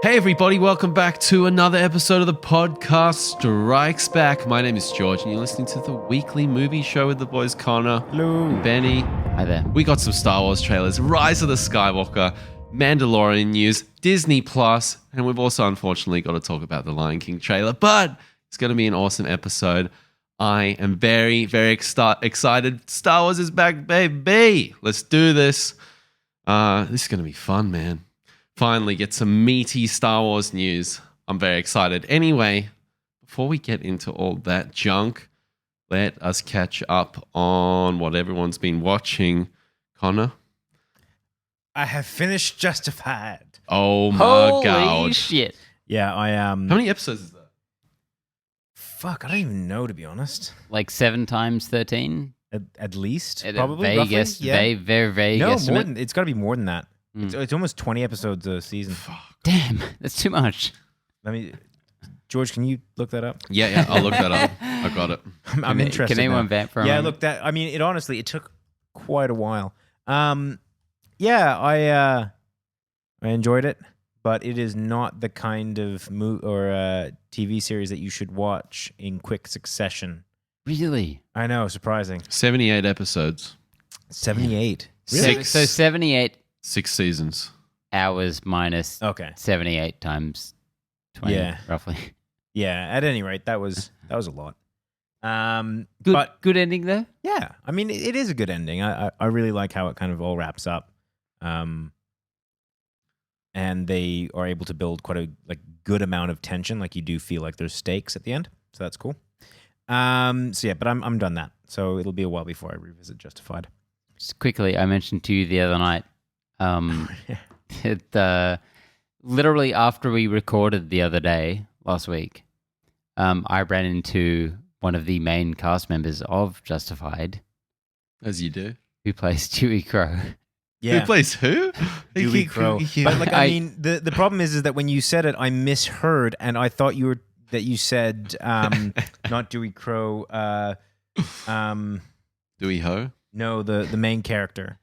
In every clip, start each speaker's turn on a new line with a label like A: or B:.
A: Hey everybody, welcome back to another episode of the podcast Strikes Back. My name is George and you're listening to the weekly movie show with the boys Connor,
B: Hello.
A: Benny.
C: Hi there.
A: We got some Star Wars trailers, Rise of the Skywalker, Mandalorian news, Disney Plus, and we've also unfortunately got to talk about the Lion King trailer, but it's going to be an awesome episode. I am very, very excited. Star Wars is back, baby. Let's do this. This is going to be fun, man. Finally get some meaty Star Wars news. I'm very excited. Anyway, before we get into all that junk, let us catch up on what everyone's been watching. Connor?
B: I have finished Justified.
A: Oh my
C: Holy
A: God.
C: shit.
B: Yeah, I am.
A: How many episodes is that?
B: Fuck, I don't even know, to be honest.
C: Like 7 times 13?
B: At least,
C: At
B: probably.
C: a vague
B: roughly? Yeah.
C: very vague
B: No,
C: estimate.
B: more than, it's got to be more than that. It's almost 20 episodes a season.
C: Damn, that's too much.
B: Let me, George, can you look that up?
A: Yeah, I'll look that up. I got it.
B: I'm interested.
C: Can anyone
B: now.
C: vamp for a
B: Yeah,
C: moment?
B: look, that. I mean, it honestly, it took quite a while. Yeah, I enjoyed it, but it is not the kind of TV series that you should watch in quick succession.
C: Really?
B: I know, surprising.
A: 78 episodes.
B: 78.
A: Really?
C: So 78
A: 6 seasons.
C: hours minus
B: Okay.
C: 78 times 20,
B: Yeah.
C: roughly.
B: Yeah. At any rate, that was a lot.
C: Good,
B: But
C: good ending though?
B: yeah, I mean, it is a good ending. I really like how it kind of all wraps up. And they are able to build quite a good amount of tension. Like you do feel like there's stakes at the end, so that's cool. So yeah, but I'm done that. So it'll be a while before I revisit Justified.
C: Just quickly, I mentioned to you the other night, literally after we recorded the other day, last week, I ran into one of the main cast members of Justified,
A: As you do.
C: who plays Chewie Crow.
A: Who plays who?
B: Dewey Crow. But I mean, the problem is that when you said it, I misheard, and I thought you said not Dewey Crow.
A: Dewey Ho?
B: No, the main character,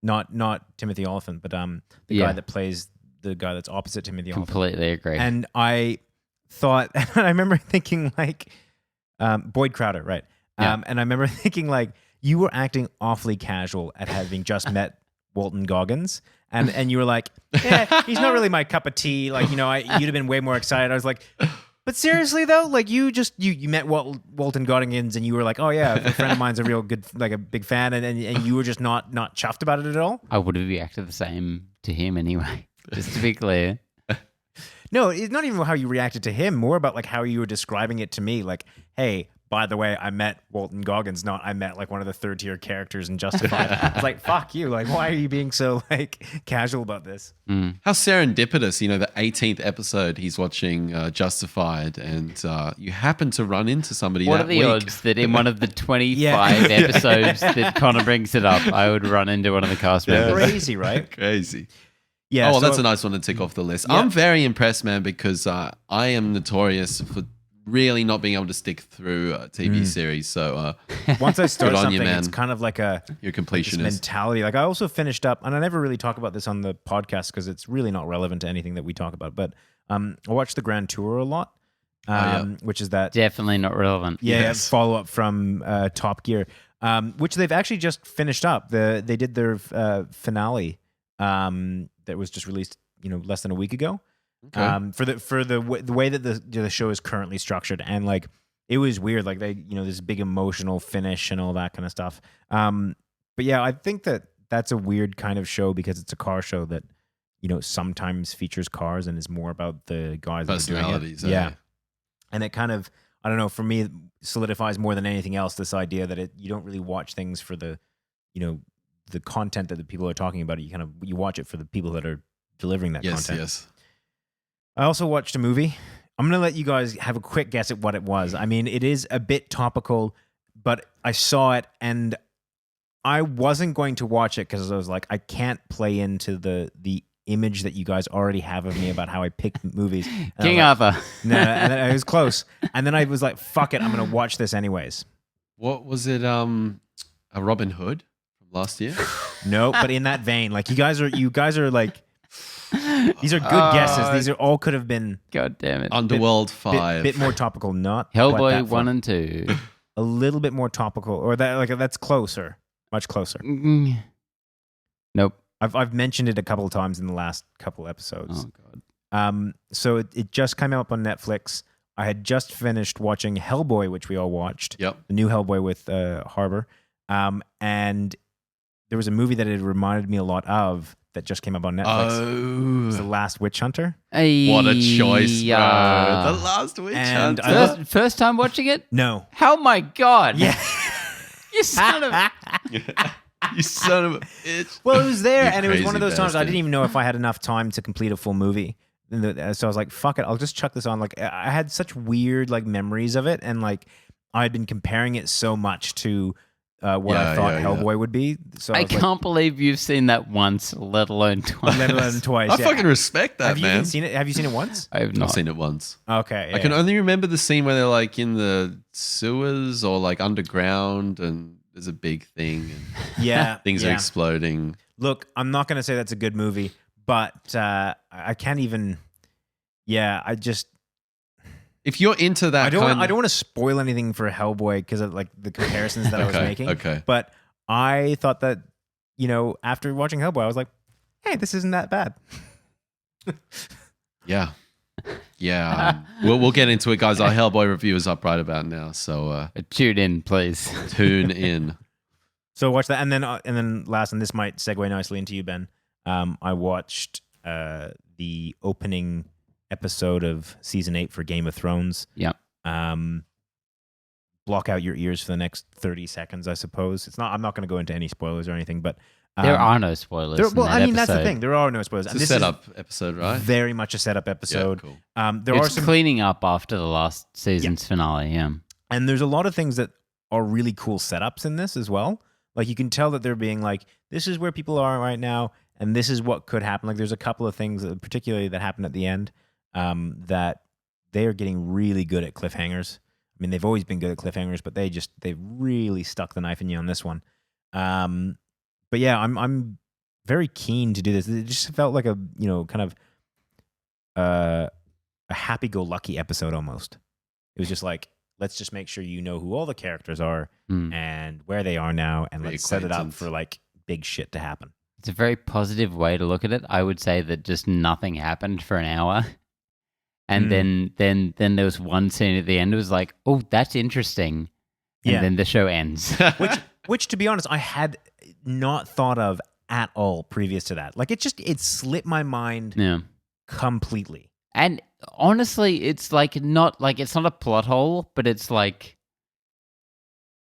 B: not Timothy Olyphant, but the guy that plays the guy that's opposite Timothy Olyphant.
C: Completely agree.
B: And I thought, I remember thinking Boyd Crowder, right?
C: Yeah.
B: And I remember thinking you were acting awfully casual at having just met Walton Goggins, and you were like, yeah, he's not really my cup of tea. You'd have been way more excited. I was like, but seriously though, you met Walton Goggins and you were like, oh yeah, a friend of mine's a real good, a big fan, and you were just not chuffed about it at all.
C: I would have reacted the same to him anyway, just to be clear.
B: No, it's not even how you reacted to him, more about how you were describing it to me. Hey, by the way, I met Walton Goggins, not I met one of the third tier characters in Justified. I was like, fuck you. Why are you being so casual about this?
A: How serendipitous, the 18th episode he's watching Justified and you happen to run into somebody
C: What
A: that
C: are the
A: week.
C: odds that in one of the 25 episodes that Connor brings it up, I would run into one of the cast members?
B: Crazy, right?
A: Crazy.
B: Yeah.
A: Oh, well, that's a nice one to tick off the list.
B: Yeah.
A: I'm very impressed, man, because I am notorious for really not being able to stick through a TV series. So
B: once I start
A: Good on you,
B: something,
A: man.
B: it's kind of your
A: your completionist.
B: mentality. I also finished up, and I never really talk about this on the podcast because it's really not relevant to anything that we talk about. But I watch the Grand Tour a lot, which is that
C: Definitely not relevant.
A: Yes.
B: follow up from Top Gear, which they've actually just finished up. They did their finale that was just released, less than a week ago.
A: Okay.
B: For the way that the show is currently structured, and it was weird, they this big emotional finish and all that kind of stuff. But yeah, I think that's a weird kind of show because it's a car show that sometimes features cars and is more about the guys that are doing it.
A: Personalities.
B: Yeah, and it kind of, I don't know, for me it solidifies more than anything else this idea that you don't really watch things for the the content that the people are talking about. You watch it for the people that are delivering that content.
A: Yes.
B: I also watched a movie. I'm going to let you guys have a quick guess at what it was. I mean, it is a bit topical, but I saw it and I wasn't going to watch it because I was like, I can't play into the image that you guys already have of me about how I pick movies. And
C: King
B: I was
C: Arthur.
B: like, no, and then it was close. And then I was like, fuck it, I'm going to watch this anyways.
A: What was it? A Robin Hood from last year?
B: No, but in that vein, you guys are like These are good guesses. These are all could have been
C: God damn it.
A: Underworld 5.
B: bit more topical. Not quite
C: Hellboy
B: that far.
C: 1 and 2.
B: A little bit more topical, or that's closer, much closer.
C: Nope.
B: I've mentioned it a couple of times in the last couple episodes.
C: Oh, God.
B: So it just came up on Netflix. I had just finished watching Hellboy, which we all watched.
A: Yep.
B: The new Hellboy with Harbour. And there was a movie that it reminded me a lot of that just came up on Netflix. It was The Last Witch Hunter.
A: What a choice, bro.
C: Yeah.
A: The Last Witch
B: And
A: Hunter.
C: First time watching it?
B: No.
C: Oh my God.
B: Yeah.
C: You son of a...
A: You son of a bitch.
B: Well, it was there,
A: You
B: and it was one of those
A: crazy
B: times I
A: bastard.
B: didn't even know if I had enough time to complete a full movie. So I was like, fuck it, I'll just chuck this on. Like, I had such weird memories of it, and I had been comparing it so much to what I thought Hellboy would be. So
C: I
B: was like,
C: can't believe you've seen that once, let alone twice.
B: let alone twice.
A: I
B: yeah.
A: fucking respect that,
B: Have you
A: man.
B: even seen it? Have you seen it once?
C: I have not.
A: I've seen it once.
B: Okay.
A: I can only remember the scene where they're in the sewers or underground and there's a big thing and
B: Yeah.
A: things are
B: yeah.
A: exploding.
B: Look, I'm not going to say that's a good movie, but I can't even. Yeah, I just.
A: If you're into that
B: I don't want to spoil anything for Hellboy because of the comparisons that I was making.
A: Okay.
B: But I thought that, after watching Hellboy, I was like, hey, this isn't that bad.
A: Yeah. Yeah. We'll get into it, guys. Our Hellboy review is up right about now. So
C: Tune in, please.
A: tune in.
B: So watch that, and then last, and this might segue nicely into you, Ben. I watched the opening episode of season 8 for Game of Thrones.
C: Yep.
B: Block out your ears for the next 30 seconds, I suppose. I'm not going to go into any spoilers or anything, but
C: There are no spoilers.
B: that's the
C: episode.
B: thing. There are no spoilers.
A: It's
B: And
A: a
B: this
A: setup episode,
B: is
A: right?
B: very much a setup episode.
A: Yeah, cool.
B: There are
C: It's
B: some
C: cleaning up after the last season's finale, yeah.
B: And there's a lot of things that are really cool setups in this as well. You can tell that they're being this is where people are right now, and this is what could happen. There's a couple of things, particularly that happen at the end, that they are getting really good at cliffhangers. I mean, they've always been good at cliffhangers, but they really stuck the knife in you on this one. But yeah, I'm very keen to do this. It just felt like a kind of a happy-go-lucky episode almost. It was just let's just make sure you know who all the characters are and where they are now, and let's set it up for big shit to happen.
C: It's a very positive way to look at it. I would say that just nothing happened for an hour. And then there was one scene at the end. It was like, oh, that's interesting. And then the show ends.
B: Which, to be honest, I had not thought of at all previous to that. It slipped my mind
C: Yeah.
B: completely.
C: And honestly, it's not a plot hole, but it's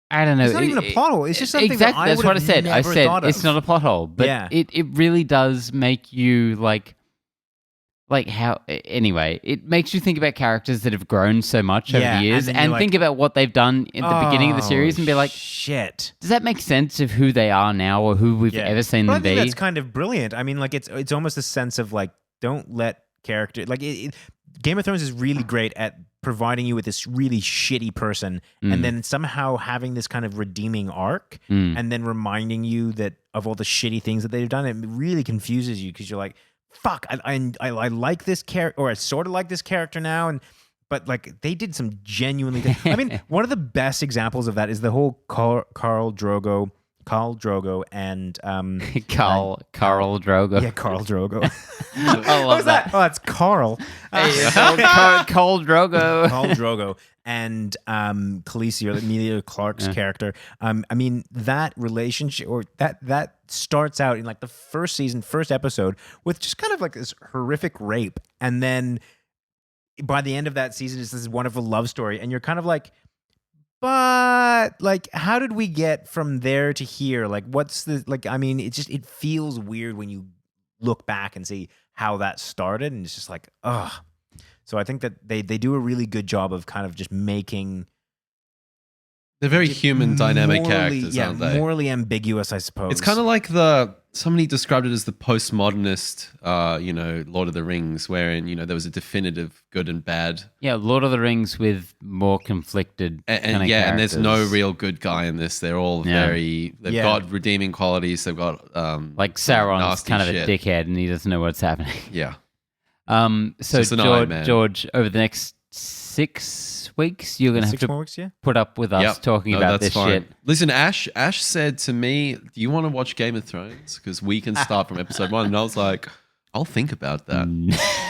C: I don't know.
B: It's not even a plot hole. It's just something
C: exactly,
B: that I
C: that's
B: would
C: what I
B: have
C: said.
B: never
C: I said
B: thought of.
C: it's not a plot hole, but
B: Yeah.
C: it really does make you how anyway, it makes you think about characters that have grown so much over
B: Yeah,
C: the years
B: and
C: and,
B: then you're
C: think about what they've done at the beginning of the series and be like,
B: shit.
C: does that make sense of who they are now or who we've ever seen
B: But
C: them
B: I think
C: be?
B: that's kind of brilliant. I mean, it's almost a sense of don't let character Game of Thrones is really great at providing you with this really shitty person and then somehow having this kind of redeeming arc and then reminding you that of all the shitty things that they've done. It really confuses you because you're like, fuck, I like this character, or I sort of like this character now, but they did some genuinely I mean, one of the best examples of that is the whole Khal Drogo and
C: Carl Drogo.
B: yeah, Khal Drogo.
C: I love that.
B: Oh, that's Carl.
C: Carl Drogo.
B: Khal Drogo and Khaleesi, or Emilia Clarke's character. I mean, that relationship, or that starts out in the first season, first episode, with just kind of this horrific rape, and then by the end of that season, it's this wonderful love story, and you're kind of but how did we get from there to here? What's the I mean, it feels weird when you look back and see how that started, and it's just ugh. So I think that they do a really good job of kind of just making
A: They're very human, dynamic
B: morally-
A: characters,
B: yeah,
A: aren't they?
B: morally ambiguous, I suppose.
A: It's kind of like somebody described it as the postmodernist, Lord of the Rings, wherein, there was a definitive good and bad.
C: Yeah, Lord of the Rings with more conflicted
A: And there's no real good guy in this. They're all they've got redeeming qualities. They've got
C: like Sauron's
A: nasty
C: kind of
A: shit.
C: a dickhead and he doesn't know what's happening.
A: Yeah.
C: So
A: Just an Iron Man.
C: George, over the next 6 weeks, you're gonna have
B: 6
C: to
B: more weeks, yeah.
C: put up with us talking about this shit.
A: Listen, Ash said to me, "Do you want to watch Game of Thrones? Because we can start from episode 1." And I was like, "I'll think about that.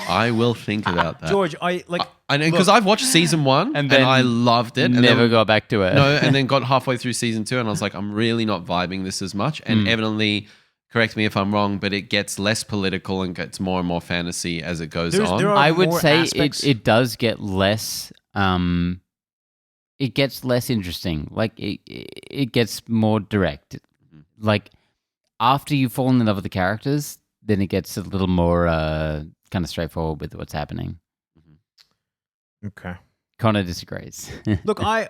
A: I will think about that."
B: George, I know
A: because I've watched season 1 and
C: then
A: I loved it. And
C: Never
A: then,
C: got back to it.
A: no, and then got halfway through season 2 and I was like, I'm really not vibing this as much. And evidently, correct me if I'm wrong, but it gets less political and gets more and more fantasy as it goes on.
B: there are
C: I would
B: more
C: say
B: aspects.
C: it does get less. It gets less interesting. Like it gets more direct. Like after you've fallen in love with the characters, then it gets a little more kind of straightforward with what's happening.
B: Okay.
C: Connor disagrees.
B: Look, I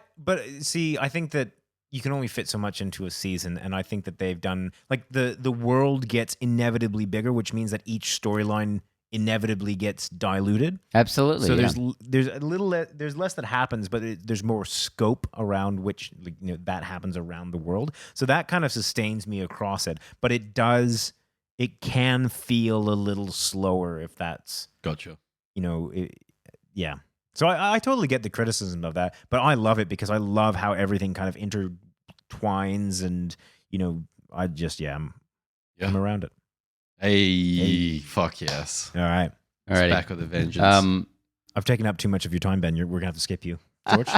B: think that you can only fit so much into a season, and I think that they've done like the world gets inevitably bigger, which means that each storyline inevitably gets diluted.
C: Absolutely.
B: So
C: yeah.
B: there's less that happens, but there's more scope around which that happens around the world. So that kind of sustains me across it, but it can feel a little slower if that's
A: Gotcha.
B: yeah. So I totally get the criticism of that, but I love it because I love how everything kind of intertwines, and I'm around it.
A: Hey, fuck yes.
B: All right.
A: It's
C: Alrighty.
A: back with a vengeance.
B: I've taken up too much of your time, Ben. We're gonna have to skip you, George.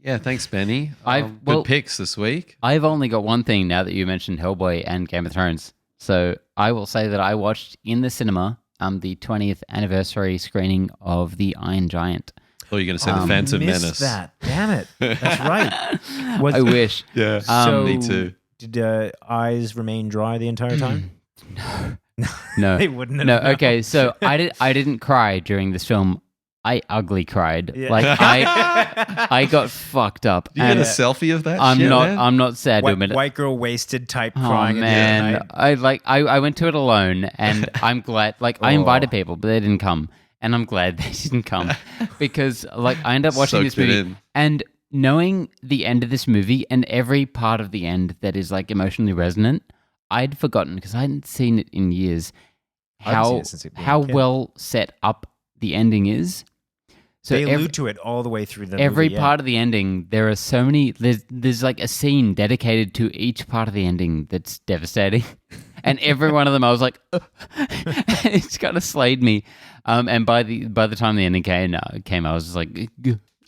A: Yeah, thanks, Benny.
C: well-
A: Good picks this week.
C: I've only got one thing now that you mentioned Hellboy and Game of Thrones. So I will say that I watched in the cinema the 20th anniversary screening of The Iron Giant.
A: Oh, you're going to say the Phantom
B: Missed
A: Menace.
B: that. Damn it. That's right.
C: I wish.
A: Yeah,
B: So
A: me too.
B: Did eyes remain dry the entire time?
C: No.
B: They wouldn't have
C: No,
B: known.
C: okay. So I didn't cry during this film. I ugly cried.
B: Yeah.
C: Like I got fucked up.
A: Do you get
C: And
A: a selfie of that?
C: I'm
A: shit,
C: not
A: man?
C: I'm not sad to admit it.
B: White girl wasted type
C: Oh
B: crying at the
C: man,
B: end of the night.
C: I went to it alone, and I'm glad. Like I invited people, but they didn't come, and I'm glad they didn't come because like I ended up watching this
A: Soaked it
C: movie
A: in.
C: and knowing the end of this movie and every part of the end that is like emotionally resonant. I'd forgotten because I hadn't seen it in years.
B: I haven't seen it since it was a
C: How
B: kid.
C: well set up the ending is. So
B: They
C: every,
B: allude to it all the way through the
C: every
B: movie, yeah.
C: part of the ending, there are so many. There's like a scene dedicated to each part of the ending that's devastating, and every one of them I was like, it's kind of slayed me. And by the time the ending came, I was just like,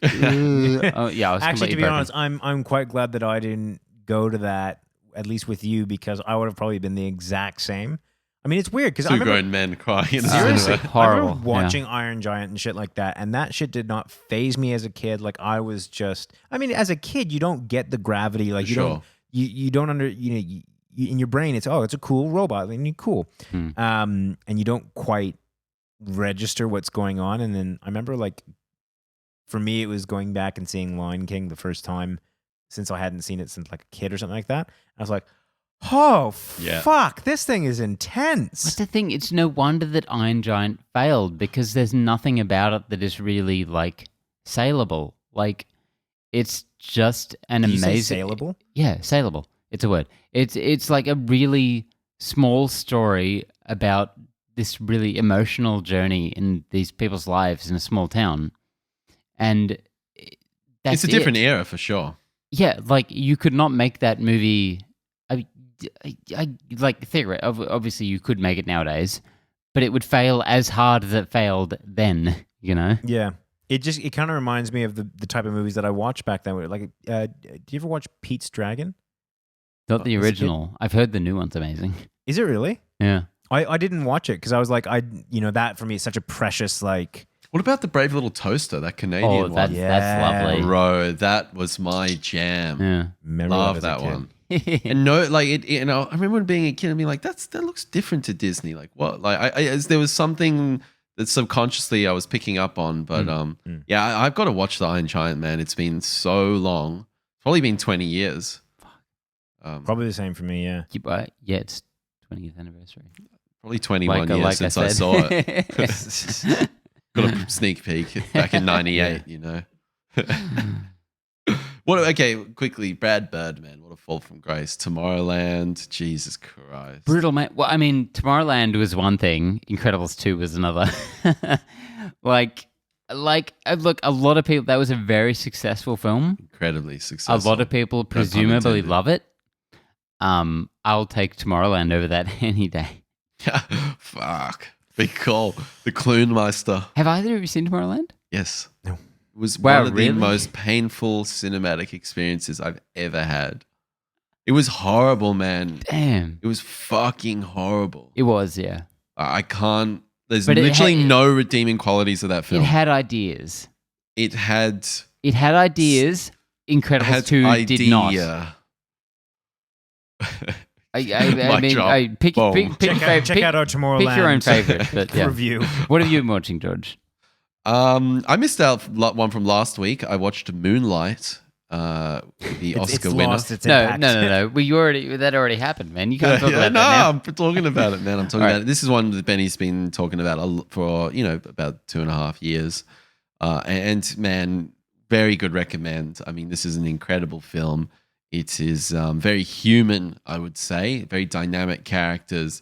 C: oh, yeah, I was
B: Actually, to
C: completely
B: be
C: broken.
B: honest, I'm quite glad that I didn't go to that, at least with you, because I would have probably been the exact same. I mean, it's weird because I
A: Two
B: remember
A: grown men crying in the
B: seriously,
A: cinema.
C: Horrible,
B: I remember watching Iron Giant and shit like that, and that shit did not phase me as a kid. Like I was just, I mean, as a kid, you don't get the gravity, like you don't, you don't in your brain, it's a cool robot, and you're cool, and you don't quite register what's going on. And then I remember, like, for me, it was going back and seeing Lion King the first time since I hadn't seen it since like a kid or something like that. I was like, oh, fuck, this thing is intense.
C: What's the thing? It's no wonder that Iron Giant failed because there's nothing about it that is really like saleable. Like it's just an
B: Did you say
C: amazing
B: saleable?
C: Yeah, saleable. It's a word. It's like a really small story about this really emotional journey in these people's lives in a small town. And that's
A: It's a different
C: it.
A: era for sure.
C: Yeah, like you could not make that movie. I like theory. Obviously, you could make it nowadays, but it would fail as hard as it failed then. You know?
B: Yeah. It kind of reminds me of the type of movies that I watched back then. Like, do you ever watch Pete's Dragon?
C: Not the
B: As a kid?
C: original. I've heard the new one's amazing.
B: Is it really?
C: Yeah.
B: I didn't watch it because I was like, that for me is such a precious, like,
A: What about the Brave Little Toaster, that Canadian
C: Oh,
A: one?
C: that's lovely.
A: Bro, that was my jam.
C: Yeah.
B: memory
A: Love
B: as a
A: that
B: kid.
A: one. And no, like it, I remember being a kid and being like, that looks different to Disney. Like what? Like there was something that subconsciously I was picking up on. But yeah, I've got to watch the Iron Giant, man. It's been so long. Probably been 20 years.
B: Probably the same for me. Yeah.
C: Yeah, it's 20th anniversary.
A: Probably 21 years since I saw it. Got a sneak peek back in 98, you know. Okay, quickly, Brad Bird, man, what a fall from grace. Tomorrowland, Jesus Christ.
C: Brutal, man. Well, I mean, Tomorrowland was one thing. Incredibles 2 was another. Look, a lot of people, that was a very successfuck film.
A: Incredibly successful.
C: A lot of people presumably love it. I'll take Tomorrowland over that any day.
A: Fuck. Big call. The Kloonmeister.
C: Have either of you seen Tomorrowland?
A: Yes.
B: No.
A: It was
C: Wow,
A: one of
C: really?
A: the most painful cinematic experiences I've ever had. It was horrible, man.
C: Damn.
A: It was fucking horrible.
C: It was, yeah.
A: I can't. There's
C: But
A: literally no redeeming qualities of that film.
C: It had ideas.
A: It had
C: ideas. Incredibles 2 did not. I mean, pick
B: Check out our Tomorrowland.
C: Pick your own favorite. But, yeah.
B: review.
C: What have you been watching, George?
A: I missed out one from last week. I watched Moonlight, the Oscar winner.
B: Lost its
C: No.
B: impact.
C: That already happened, man. You can't talk about that now.
A: I'm talking about it, man. I'm talking about it. This is one that Benny's been talking about for about 2.5 years, and man, very good recommend. I mean, this is an incredible film. It is very human, I would say. Very dynamic characters.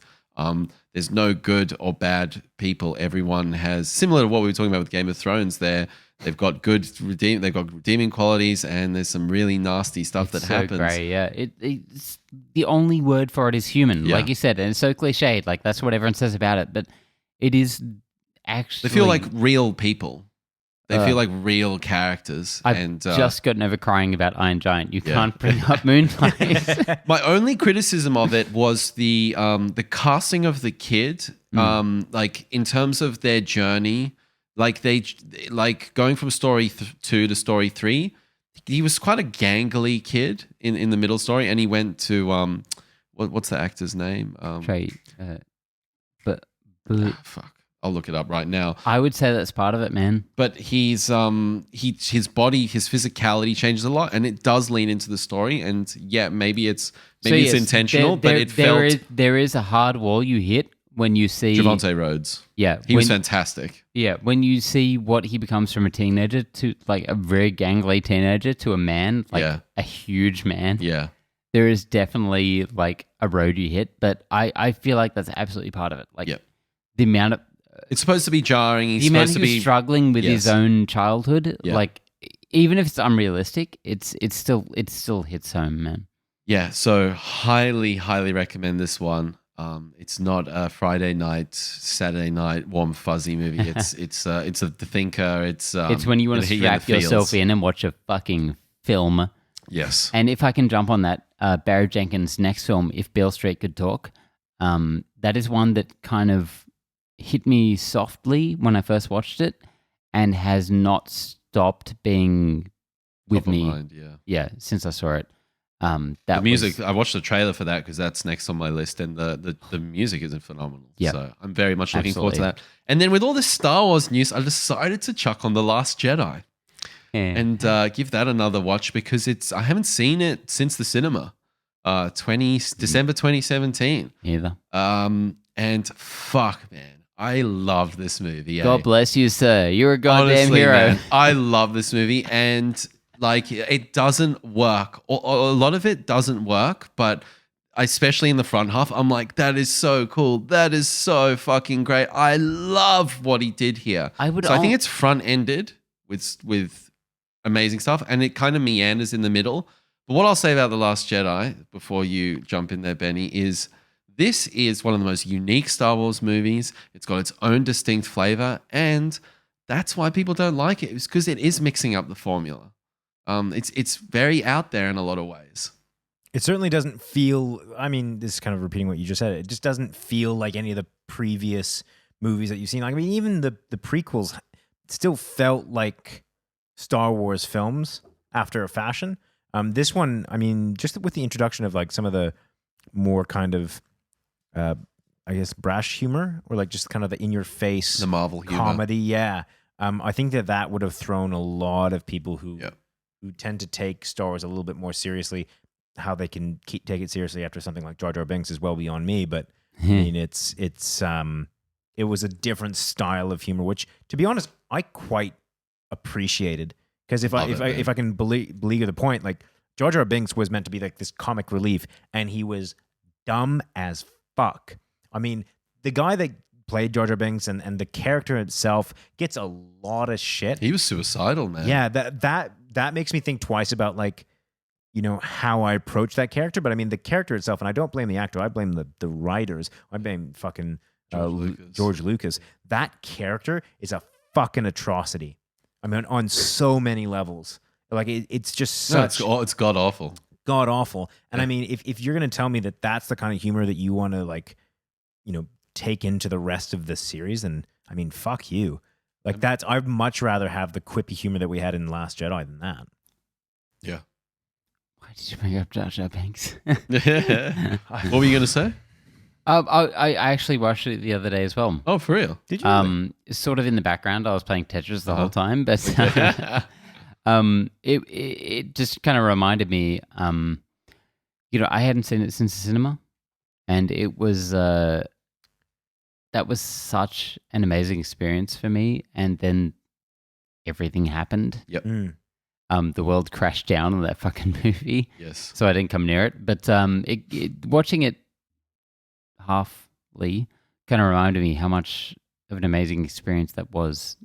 A: There's no good or bad people. Everyone has, similar to what we were talking about with Game of Thrones. They've got redeeming qualities, and there's some really nasty stuff that happens.
C: So great, yeah. It's the only word for it is human, like you said, and it's so cliched. Like that's what everyone says about it, but it is actually.
A: They feel like real people. They feel like real characters.
C: I've just gotten over crying about Iron Giant. You can't bring up Moonlight.
A: My only criticism of it was the casting of the kid. Like in terms of their journey, like going from story 2 to story 3. He was quite a gangly kid in the middle story, and he went to what's the actor's name? Fuck. I'll look it up right now.
C: I would say that's part of it, man.
A: But his body, his physicality changes a lot, and it does lean into the story. And maybe it's intentional, but it felt
C: there is a hard wall you hit when you see
A: Javante Rhodes.
C: Yeah,
A: he was fantastic.
C: Yeah, when you see what he becomes from a teenager to like a very gangly teenager to a man, like a huge man.
A: Yeah,
C: there is definitely like a road you hit, but I feel like that's absolutely part of it. Like the amount of
A: it's supposed to be jarring. He's
C: the amount
A: supposed to be
C: struggling with his own childhood.
A: Yeah.
C: Like even if it's unrealistic, it still hits home, man.
A: Yeah, so highly recommend this one. It's not a Friday night, Saturday night warm fuzzy movie. It's a thinker. It's
C: when you want to strap yourself in and watch a fucking film.
A: Yes.
C: And if I can jump on that, Barry Jenkins' next film, If Beale Street Could Talk, that is one that kind of hit me softly when I first watched it and has not stopped being with me.
A: Mind,
C: yeah, since I saw it.
A: The music, I watched the trailer for that because that's next on my list, and the music is phenomenal.
C: Yep.
A: So I'm very much looking forward to that. And then with all this Star Wars news, I decided to chuck on The Last Jedi and give that another watch because I haven't seen it since the cinema, December 2017.
C: Either.
A: And fuck, man. I love this movie.
C: God bless you, sir. You're a goddamn hero.
A: Man, I love this movie, and like it doesn't work. A lot of it doesn't work, but especially in the front half, I'm like, that is so cool. That is so fucking great. I love what he did here. I think it's front-ended with amazing stuff, and it kind of meanders in the middle. But what I'll say about The Last Jedi before you jump in there, Benny, is this is one of the most unique Star Wars movies. It's got its own distinct flavor, and that's why people don't like it. It's because it is mixing up the formula. It's very out there in a lot of ways.
B: It certainly doesn't feel, I mean, this is kind of repeating what you just said. It just doesn't feel like any of the previous movies that you've seen. Like, I mean, even the prequels still felt like Star Wars films after a fashion. This one, I mean, just with the introduction of like some of the more kind of I guess brash humor, or like just kind of the in-your-face,
A: the Marvel humor
B: comedy. Yeah, I think that would have thrown a lot of people who who tend to take Star Wars a little bit more seriously, how they can take it seriously after something like Jar Jar Binks is well beyond me. But I mean, it was a different style of humor, which, to be honest, I quite appreciated. Because if I can believe the point, like Jar Jar Binks was meant to be like this comic relief, and he was dumb as fuck. I mean, the guy that played Jar Jar Binks and the character itself gets a lot of shit.
A: He was suicidal, man.
B: Yeah, that makes me think twice about, like, you know, how I approach that character. But I mean, the character itself, and I don't blame the actor, I blame the writers. I blame fucking George Lucas. That character is a fucking atrocity. I mean, on so many levels. Like, it's just such...
A: No, it's god-awful.
B: God-awful. And I mean, if you're going to tell me that that's the kind of humor that you want to, like, you know, take into the rest of the series, then, I mean, fuck you. Like, I'd much rather have the quippy humor that we had in The Last Jedi than that.
A: Yeah.
C: Why did you bring up Jar Jar Binks?
A: What were you going to say?
C: I actually watched it the other day as well.
A: Oh, for real?
B: Did you?
C: Sort of in the background. I was playing Tetris the whole time, but it just kind of reminded me. You know, I hadn't seen it since the cinema, and it was that was such an amazing experience for me. And then everything happened.
A: Yep.
C: The world crashed down on that fucking movie.
A: Yes.
C: So I didn't come near it. But watching it halfly kind of reminded me how much of an amazing experience that was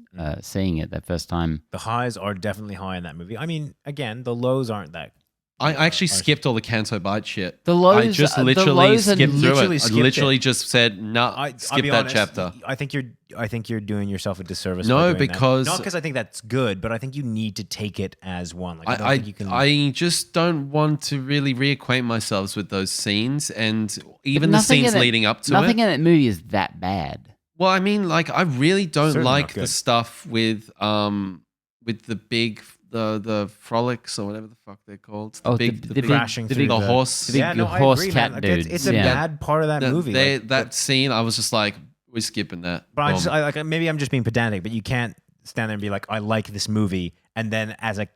C: seeing it that first time.
B: The highs are definitely high in that movie. I mean, again, the lows aren't that.
A: I actually skipped all the Canto Bite shit.
C: The lows,
A: I just literally skipped through it. I literally
B: it.
A: just said, "No, skip that
B: honest,
A: chapter."
B: I think you're doing yourself a disservice.
A: No,
B: by doing
A: because
B: that. Not because I think that's good, but I think you need to take it as one. Like, I don't think you can.
A: I just don't want to really reacquaint myself with those scenes, and even the scenes leading up to it.
C: Nothing in that movie is that bad.
A: Well, I mean, like, I really don't
B: Certainly
A: like the stuff with the big the frolics or whatever the fuck they're called.
C: The
B: crashing through
A: the horse.
C: The big horse
B: agree,
C: cat
B: man.
C: dudes.
B: It's a bad part of that movie.
A: That scene, I was just like, we're skipping that.
B: But maybe I'm just being pedantic, but you can't stand there and be like, I like this movie, and then as a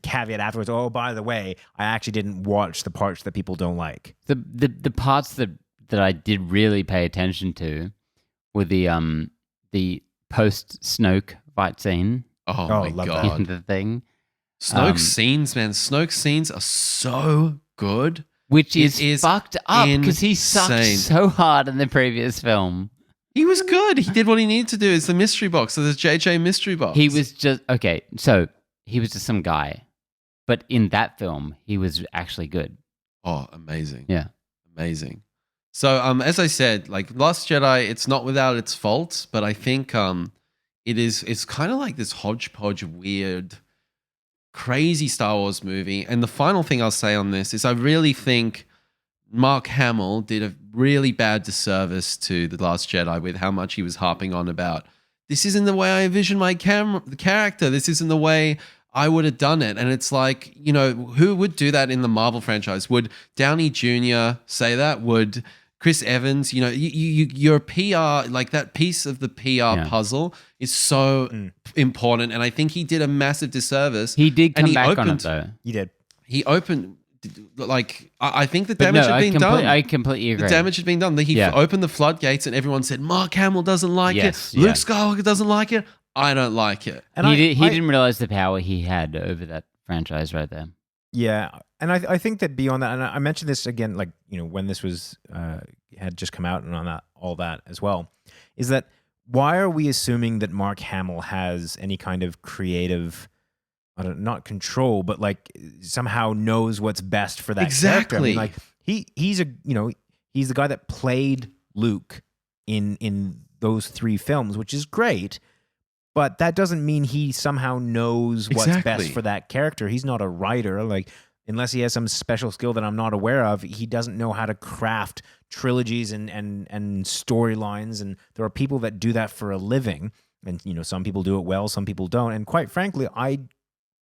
B: caveat afterwards, oh, by the way, I actually didn't watch the parts that people don't like.
C: The parts that I did really pay attention to were the post Snoke fight scene.
A: Oh my god,
C: the thing.
A: Snoke scenes, man. Snoke scenes are so good.
C: Which is fucked up because he sucked so hard in the previous film.
A: He was good. He did what he needed to do. It's the mystery box. So there's JJ mystery box.
C: He was just okay. So he was just some guy, but in that film, he was actually good.
A: Oh, amazing!
C: Yeah,
A: amazing. So, as I said, like Last Jedi, it's not without its faults, but I think it's kind of like this hodgepodge of weird, crazy Star Wars movie. And the final thing I'll say on this is I really think Mark Hamill did a really bad disservice to The Last Jedi with how much he was harping on about, this isn't the way I envision my the character. This isn't the way I would have done it. And it's like, you know, who would do that in the Marvel franchise? Would Downey Jr. say that? Would Chris Evans, you know, your PR, like that piece of the PR puzzle is so important. And I think he did a massive disservice.
C: He did come back on it, though.
B: He did.
A: He opened, like, I think the damage had been done.
C: I completely agree.
A: The damage had been done. He opened the floodgates and everyone said, Mark Hamill doesn't like it. Luke Skywalker doesn't like it. I don't like it.
C: And he didn't realize the power he had over that franchise right there.
B: Yeah, and I think that beyond that, and I mentioned this again, like, you know, when this was had just come out and on that all that as well, is that why are we assuming that Mark Hamill has any kind of creative, not control, but like somehow knows what's best for that character? I mean, like he's the guy that played Luke in those 3 films, which is great. But that doesn't mean he somehow knows what's best for that character. He's not a writer. Like, unless he has some special skill that I'm not aware of, he doesn't know how to craft trilogies and storylines. And there are people that do that for a living. And, you know, some people do it well, some people don't. And quite frankly, I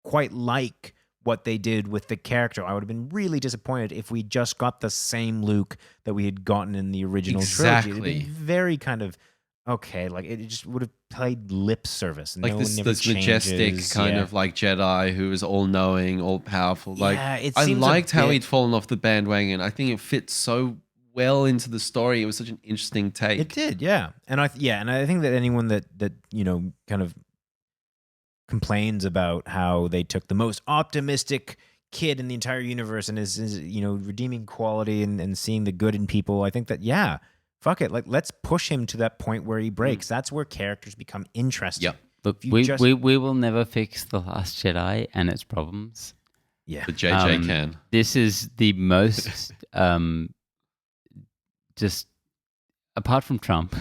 B: quite like what they did with the character. I would have been really disappointed if we just got the same Luke that we had gotten in the original trilogy. It'd been very kind of okay, like it just would have played lip service.
A: Like
B: No
A: this,
B: one never
A: this majestic
B: changes.
A: kind
B: Yeah.
A: of like Jedi who is all knowing, all powerful. Like
B: Yeah, it
A: I
B: seems a
A: liked how
B: bit-
A: he'd fallen off the bandwagon. I think it fit so well into the story. It was such an interesting take.
B: It did, yeah. And I think that anyone that kind of complains about how they took the most optimistic kid in the entire universe and is redeeming quality and seeing the good in people, I think that fuck it, like let's push him to that point where he breaks. That's where characters become interesting.
A: Yep.
C: Look,
B: you
C: we
B: just-
C: we will never fix The Last Jedi and its problems.
B: Yeah.
A: But JJ can.
C: This is the most just apart from Trump.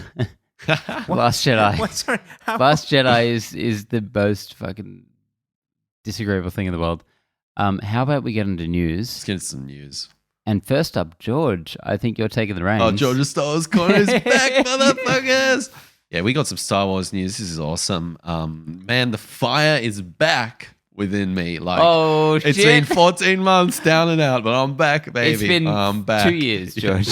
C: Last Jedi.
B: What? Sorry, how?
C: Last Jedi is the most fucking disagreeable thing in the world. How about we get into news?
A: Let's get some news.
C: And first up, George, I think you're taking the reins.
A: Oh, Georgia Star Wars Corner is back, motherfuckers! Yeah, we got some Star Wars news. This is awesome. Man, the fire is back within me. Like,
C: Oh,
A: it's
C: shit.
A: been 14 months down and out, but I'm back, baby.
C: It's been
A: I'm back.
C: 2 years, George.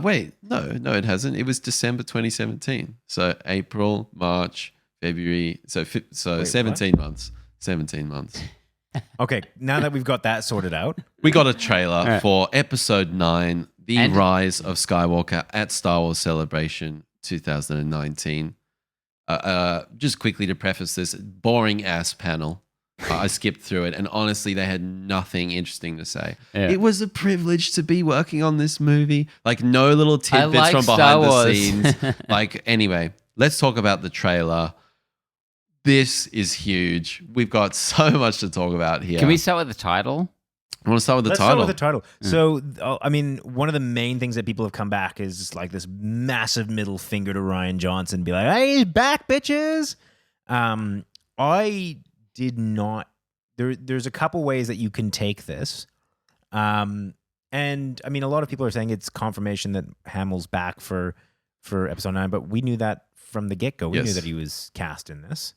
A: Wait, no, it hasn't. It was December 2017. So April, March, February. So
B: Wait,
A: 17 months. 17 months.
B: Okay, now that we've got that sorted out,
A: We got a trailer
C: right.
A: for Episode 9, The
C: And-
A: Rise of Skywalker at Star Wars Celebration 2019. Just quickly to preface this, boring ass panel. I skipped through it, and honestly, they had nothing interesting to say.
C: Yeah.
A: It was a privilege to be working on this movie. Like, no little tidbits
C: like
A: from
C: Star
A: behind the
C: Wars.
A: scenes. Like, anyway, let's talk about the trailer. This is huge. We've got so much to talk about here.
C: Can we start with the title?
A: I want to start with the
B: let's
A: title.
B: start with the title. So, I mean, one of the main things that people have come back is like this massive middle finger to Ryan Johnson, be like, "Hey, he's back, bitches." I did not. There's a couple ways that you can take this, and I mean, a lot of people are saying it's confirmation that Hamill's back for Episode 9, but we knew that from the get go. We knew
A: Yes.
B: that he was cast in this.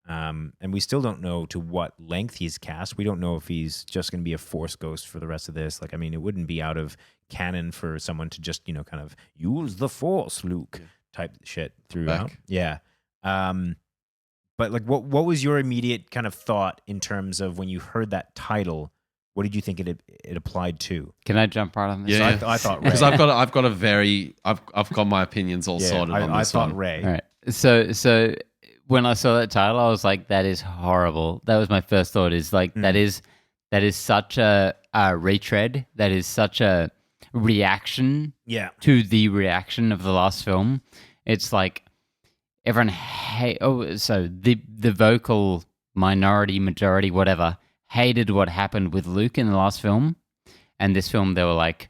B: And we still don't know to what length he's cast. We don't know if he's just going to be a Force ghost for the rest of this. Like, I mean, it wouldn't be out of canon for someone to just, kind of use the Force, Luke, type shit throughout.
A: Back.
B: Yeah. But like, what was your immediate kind of thought in terms of when you heard that title? What did you think it applied to?
C: Can I jump right on this?
A: Yeah,
B: I thought Ray.
A: because I've got my opinions all sorted on
B: I
A: this
B: thought
A: one.
B: Ray.
C: All right. So when I saw that title, I was like, that is horrible. That was my first thought, is like, that is such a retread. That is such a reaction
B: Yeah.
C: to the reaction of the last film. It's like everyone so the vocal minority, majority, whatever, hated what happened with Luke in the last film. And this film, they were like,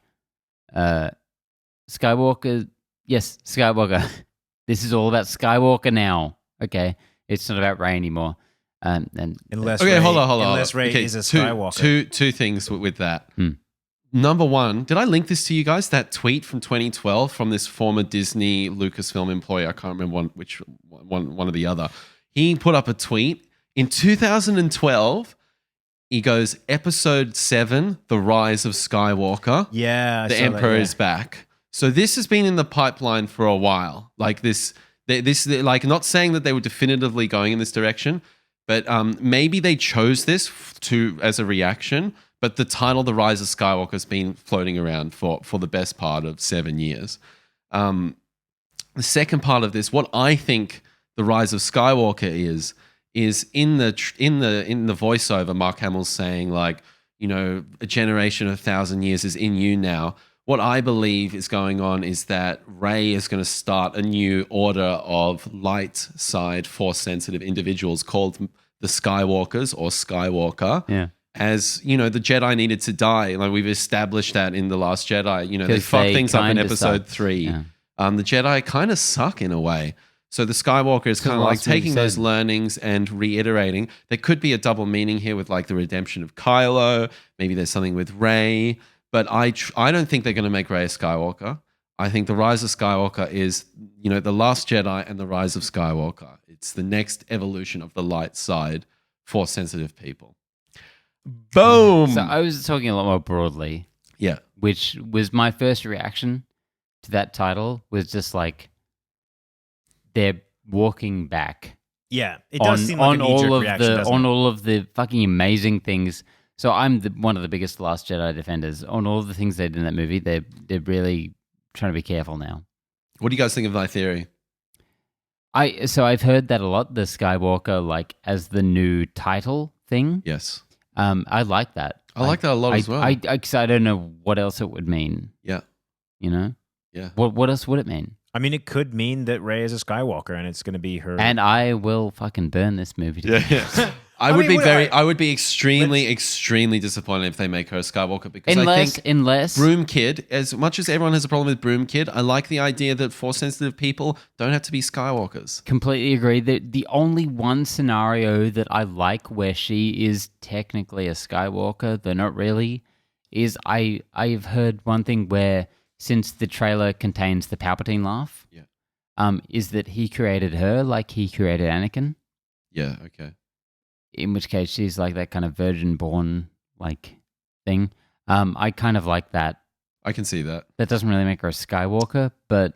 C: Skywalker, yes, Skywalker. This is all about Skywalker now. Okay, it's not about Rey anymore. And
B: Unless
A: Okay,
B: Ray,
A: hold on.
B: Unless Ray
A: Okay,
B: is a Skywalker.
A: Two things with that.
C: Hmm.
A: Number one, did I link this to you guys? That tweet from 2012 from this former Disney Lucasfilm employee. I can't remember which one or the other. He put up a tweet in 2012. He goes, Episode 7, The Rise of Skywalker.
B: Yeah. I
A: The
B: saw that,
A: Emperor
B: yeah.
A: is back. So this has been in the pipeline for a while. Like this, like not saying that they were definitively going in this direction, but maybe they chose this as a reaction. But the title, The Rise of Skywalker, has been floating around for the best part of 7 years. The second part of this, what I think The Rise of Skywalker is in the voiceover, Mark Hamill's saying like, a generation of 1,000 years is in you now. What I believe is going on is that Rey is going to start a new order of light side force sensitive individuals called the Skywalkers or Skywalker.
C: yeah.
A: As the Jedi needed to die. Like we've established that in The Last Jedi. They
C: 'Cause
A: fucked
C: they
A: things up in
C: kinda
A: Episode
C: suck.
A: 3.
C: Yeah.
A: The Jedi kind of suck in a way. So the Skywalker is kind of like
C: last movie
A: taking those
C: said-
A: learnings and reiterating. There could be a double meaning here with like the redemption of Kylo. Maybe there's something with Rey. But I don't think they're going to make Rey a Skywalker. I think The Rise of Skywalker is, The Last Jedi and The Rise of Skywalker. It's the next evolution of the light side for sensitive people. Boom!
C: So I was talking a lot more broadly,
A: Yeah.
C: which was my first reaction to that title was just like they're walking back
B: Yeah, it does seem like
C: on
B: a knee-jerk
C: all of
B: reaction,
C: the
B: doesn't
C: on
B: it?
C: all of the fucking amazing things. So I'm one of the biggest Last Jedi defenders. On all of the things they did in that movie, they're really trying to be careful now.
A: What do you guys think of my theory?
C: I've heard that a lot. The Skywalker like as the new title thing.
A: Yes.
C: I like that.
A: I like that a lot as well.
C: Because I don't know what else it would mean.
A: Yeah.
C: You know.
A: Yeah.
C: What else would it mean?
B: I mean, it could mean that Rey is a Skywalker, and it's going to be her.
C: And I will fucking burn this movie.
A: Yeah. I would be extremely disappointed if they make her a Skywalker because I think
C: unless
A: Broom Kid, as much as everyone has a problem with Broom Kid, I like the idea that Force sensitive people don't have to be Skywalkers.
C: completely agree. The only one scenario that I like where she is technically a Skywalker, though not really, is I've heard one thing where since the trailer contains the Palpatine laugh, is that he created her like he created Anakin.
A: Yeah, okay.
C: In which case she's like that kind of virgin born like thing. I kind of like that.
A: I can see that.
C: That doesn't really make her a Skywalker, but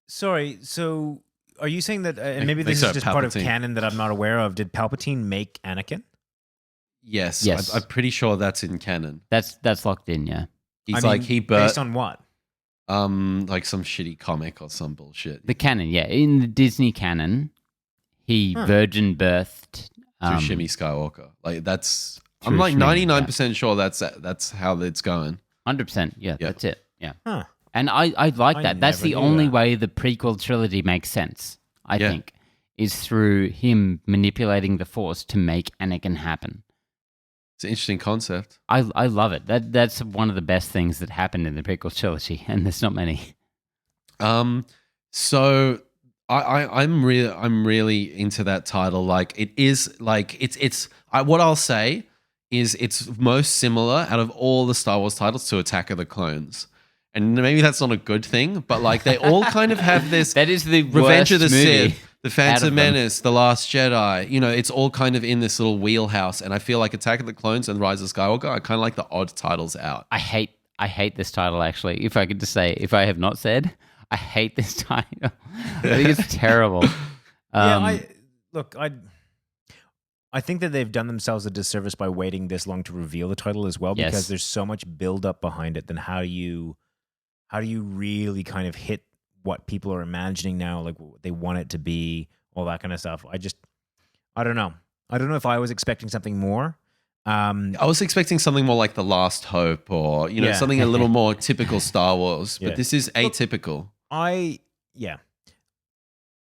B: Sorry, so are you saying that, and maybe
A: Makes
B: this
A: her
B: is just part of
A: Palpatine.
B: canon that I'm not aware of, did Palpatine make Anakin?
A: Yes.
C: Yes.
A: I'm pretty sure that's in canon.
C: that's locked in, yeah.
A: He's
B: I
A: like
B: mean,
A: he
B: based
A: birthed
B: on what?
A: like some shitty comic or some bullshit.
C: The canon, yeah. In the Disney canon, he virgin birthed
A: Through Shimmy Skywalker. Like that's I'm
C: Through
A: like
C: Shmi,
A: 99% sure that's how it's going.
C: 100%. Yeah,
A: Yeah.
C: that's it. Yeah.
B: Huh.
C: And I like
B: I
C: that. That's
B: never
C: the
B: knew
C: only
B: that.
C: way the prequel trilogy makes sense, I
A: Yeah.
C: think, is through him manipulating the Force to make Anakin happen.
A: It's an interesting concept.
C: I love it. That's one of the best things that happened in the prequel trilogy, and there's not many.
A: So I'm really into that title. Like it is like what I'll say is it's most similar out of all the Star Wars titles to Attack of the Clones. And maybe that's not a good thing, but like they all kind of have this
C: That is the
A: Revenge of the
C: worst movie
A: Sith, The
C: out
A: Phantom
C: of them.
A: Menace, The Last Jedi. You know, it's all kind of in this little wheelhouse. And I feel like Attack of the Clones and Rise of Skywalker are kind of like the odd titles out.
C: I hate this title actually. If I could just say, if I have not said, I hate this title. I think it's terrible.
B: I think that they've done themselves a disservice by waiting this long to reveal the title as well,
C: Yes.
B: because there's so much build up behind it. Then how do you really kind of hit what people are imagining now, like what they want it to be, all that kind of stuff. I don't know. I don't know if I was expecting something more.
A: I was expecting something more like The Last Hope or, you know,
B: Yeah.
A: something a little more typical Star Wars. But
B: Yeah.
A: this is atypical.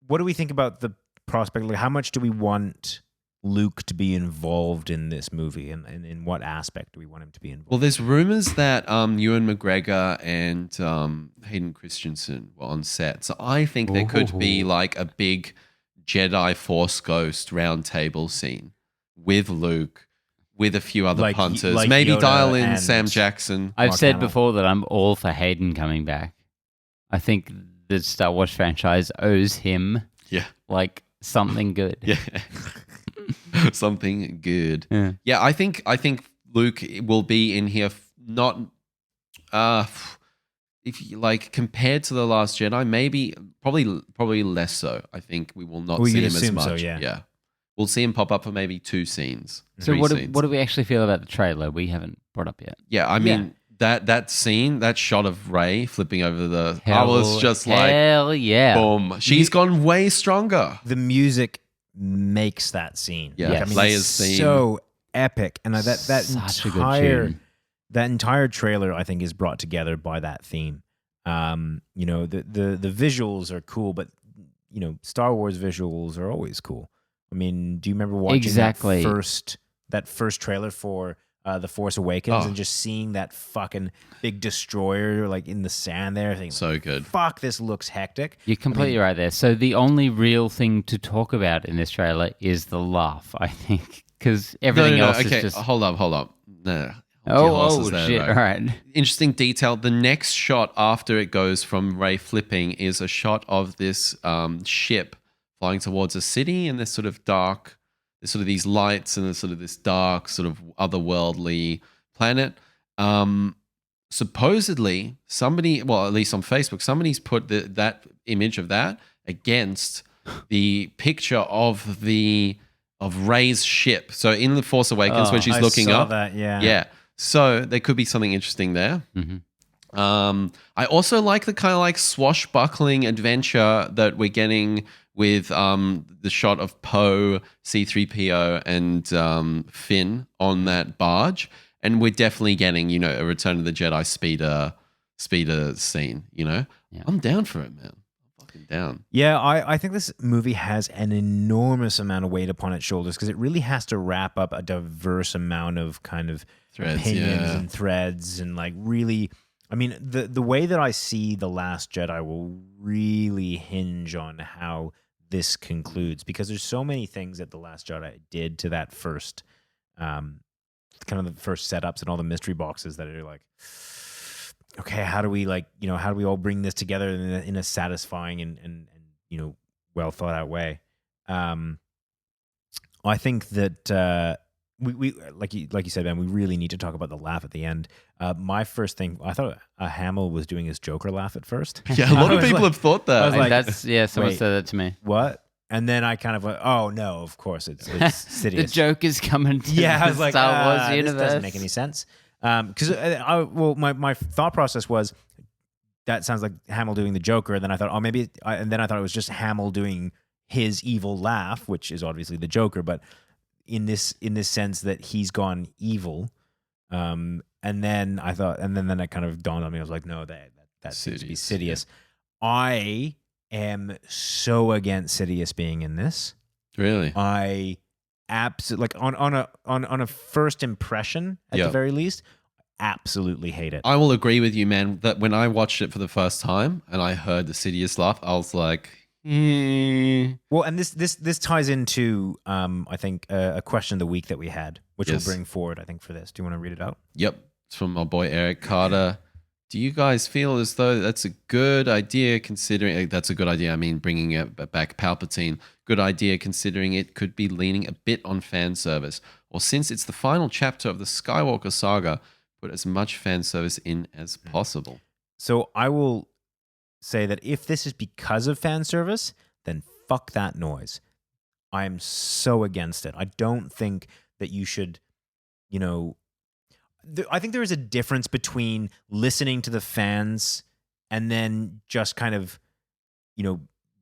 B: What do we think about the prospect? Like, how much do we want Luke to be involved in this movie, and in what aspect do we want him to be involved?
A: Well, there's rumors that Ewan McGregor and Hayden Christensen were on set. So I think there could be like a big Jedi Force Ghost round table scene with Luke, with a few other
B: Like-
A: punters.
B: like
A: Maybe
B: Yoda
A: dial in
B: and-
A: Sam Jackson.
C: I've
B: Mark
C: said
B: Hamill.
C: before that I'm all for Hayden coming back. I think the Star Wars franchise owes him
A: Yeah.
C: like something good.
A: Yeah. Something good.
C: Yeah.
A: Yeah, I think Luke will be in here not if you like compared to The Last Jedi, maybe probably less so. I think we will not
B: Well,
A: see
B: you'd
A: him as
B: assume so,
A: much.
B: yeah.
A: We'll see him pop up for maybe 2 scenes.
C: So
A: 3
C: what
A: scenes.
C: do we actually feel about the trailer? We haven't brought up yet.
A: Yeah, I mean that scene, that shot of Rey flipping over I was just like,
C: hell yeah.
A: boom. She's gone way stronger.
B: The music makes that scene.
A: Yeah,
B: Like, I mean,
A: Leia's
B: it's
A: scene.
B: so epic, and that
C: Such a good
B: entire
C: tune.
B: that entire trailer, I think, is brought together by that theme. You know, the visuals are cool, but you know, Star Wars visuals are always cool. I mean, do you remember watching
C: Exactly.
B: that first trailer for The Force Awakens,
A: Oh.
B: and just seeing that fucking big destroyer like in the sand there? Thinking,
A: So good.
B: fuck, this looks hectic.
C: You're completely right there. So the only real thing to talk about in this trailer is the laugh, I think, because everything else
A: Okay,
C: is just.
A: hold up. No. Hold your horses there,
C: shit!
A: bro.
C: All right.
A: Interesting detail. The next shot after it goes from Rey flipping is a shot of this ship flying towards a city, and there's sort of dark, there's sort of these lights, and there's sort of this dark, sort of otherworldly planet. supposedly somebody, well, at least on Facebook, somebody's put that image of that against the picture of Rey's ship. So in The Force Awakens, when she's looking
B: saw
A: up,
B: that, yeah.
A: yeah. So there could be something interesting there. I also like the kind of like swashbuckling adventure that we're getting with the shot of Poe, C-3PO, and Finn on that barge, and we're definitely getting a Return of the Jedi speeder scene.
C: Yeah.
A: I'm down for it, man. I'm fucking down.
B: Yeah, I think this movie has an enormous amount of weight upon its shoulders because it really has to wrap up a diverse amount of kind of
A: Threads,
B: opinions
A: yeah.
B: and threads and like really. I mean, the way that I see The Last Jedi will really hinge on how this concludes because there's so many things that The Last Jedi did to that first, kind of the first setups and all the mystery boxes that are like, okay, how do we how do we all bring this together in a satisfying and well thought out way? I think that we like you said, man, we really need to talk about the laugh at the end. My first thing, I thought Hamill was doing his Joker laugh at first.
A: Yeah, a lot of people have thought that.
B: I was like,
C: someone
B: wait.
C: said that to me.
B: What? And then I kind of went, oh no, of course it's Sidious.
C: The joke is coming to
B: Yeah, I
C: the
B: was like,
C: Star Wars
B: this
C: universe.
B: doesn't make any sense. Because my thought process was that sounds like Hamill doing the Joker. And then I thought, and then I thought it was just Hamill doing his evil laugh, which is obviously the Joker, but in this sense that he's gone evil. And then I thought, and then it kind of dawned on me. I was like, no, that seems to be Sidious. Yeah. I am so against Sidious being in this.
A: Really?
B: I absolutely on a first impression at the very least, absolutely hate it.
A: I will agree with you, man, that when I watched it for the first time and I heard the Sidious laugh, I was like,
B: Well, and this ties into I think a question of the week that we had, which we'll bring forward, I think, for this. Do you want to read it out?
A: Yep. It's from my boy Eric Carter. Do you guys feel as though that's a good idea considering that's a good idea? I mean, bringing it back Palpatine. Good idea considering it could be leaning a bit on fan service. Or since it's the final chapter of the Skywalker saga, put as much fan service in as possible.
B: So I will say that if this is because of fan service, then fuck that noise. I am so against it. I don't think that you should, I think there is a difference between listening to the fans and then just kind of,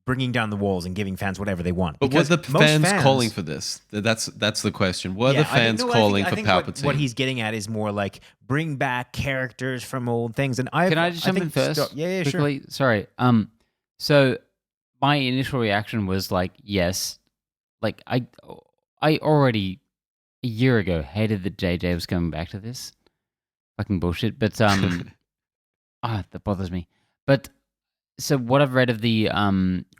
B: bringing down the walls and giving fans whatever they want.
A: But were the fans calling for this? That's the question. Were the fans calling for Palpatine?
B: What he's getting at is more like bring back characters from old things. And
C: Can I just jump in first?
B: Yeah,
C: quickly?
B: sure.
C: Sorry. So my initial reaction was like, yes. Like I already a year ago hated that JJ was coming back to this. Fucking bullshit. But that bothers me. But so what I've read of the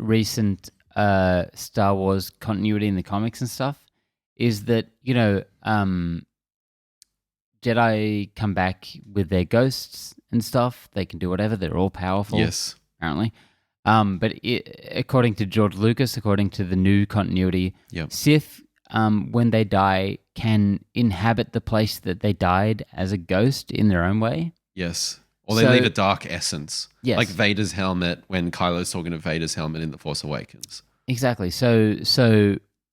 C: recent Star Wars continuity in the comics and stuff is that, Jedi come back with their ghosts and stuff. They can do whatever. They're all powerful.
A: Yes.
C: Apparently. But according to George Lucas, according to the new continuity, Sith, when they die, can inhabit the place that they died as a ghost in their own way.
A: Yes. Or they leave a dark essence.
C: Yes.
A: Like Vader's helmet when Kylo's talking to Vader's helmet in The Force Awakens.
C: Exactly. So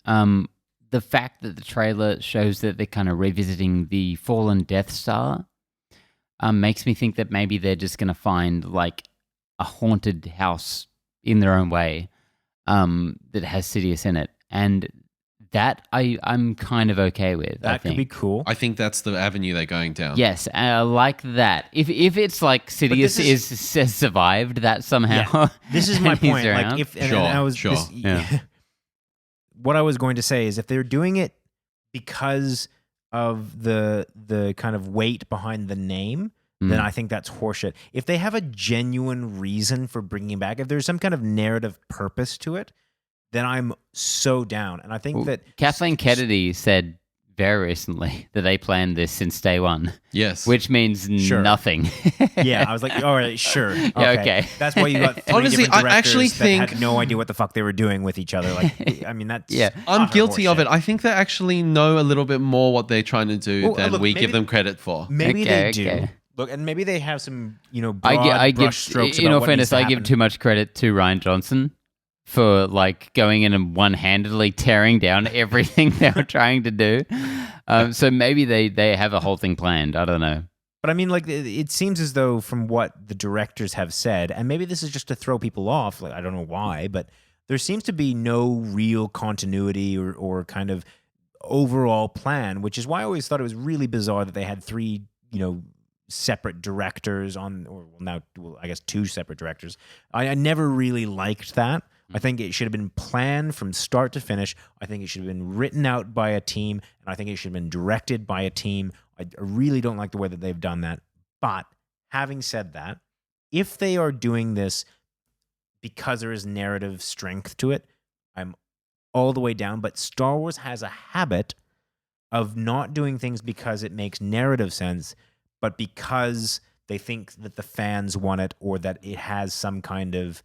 C: the fact that the trailer shows that they're kind of revisiting the fallen Death Star makes me think that maybe they're just going to find like a haunted house in their own way that has Sidious in it. And that I'm kind of okay with.
B: That could be cool.
A: I think that's the avenue they're going down.
C: Yes, I like that. If it's like Sidious has survived that somehow.
B: Yeah. This is my point.
C: Around.
B: Like what I was going to say is if they're doing it because of the kind of weight behind the name, then I think that's horseshit. If they have a genuine reason for bringing it back, if there's some kind of narrative purpose to it, then I'm so down. And I think that
C: Kathleen Kennedy said very recently that they planned this since day one.
A: Yes.
C: Which means nothing.
B: Yeah, I was like, all right, sure. Okay.
C: Okay.
B: That's why you got three
A: Honestly,
B: different
A: I actually
B: directors that
A: think
B: had no idea what the fuck they were doing with each other. Like, I mean, that's
A: I'm guilty of it. I think they actually know a little bit more what they're trying to do than
B: look,
A: we give them credit for.
B: Maybe they do. Look, and maybe they have some, broad
C: I give,
B: brush strokes
C: in
B: about
C: all
B: what
C: fairness,
B: needs to
C: I give
B: happen.
C: too much credit to Ryan Johnson for like going in and one-handedly tearing down everything they were trying to do. So maybe they have a whole thing planned. I don't know.
B: But I mean, like, it seems as though from what the directors have said, and maybe this is just to throw people off, like, I don't know why, but there seems to be no real continuity or kind of overall plan, which is why I always thought it was really bizarre that they had three, separate directors I guess two separate directors. I never really liked that. I think it should have been planned from start to finish. I think it should have been written out by a team, and I think it should have been directed by a team. I really don't like the way that they've done that. But having said that, if they are doing this because there is narrative strength to it, I'm all the way down. But Star Wars has a habit of not doing things because it makes narrative sense, but because they think that the fans want it or that it has some kind of,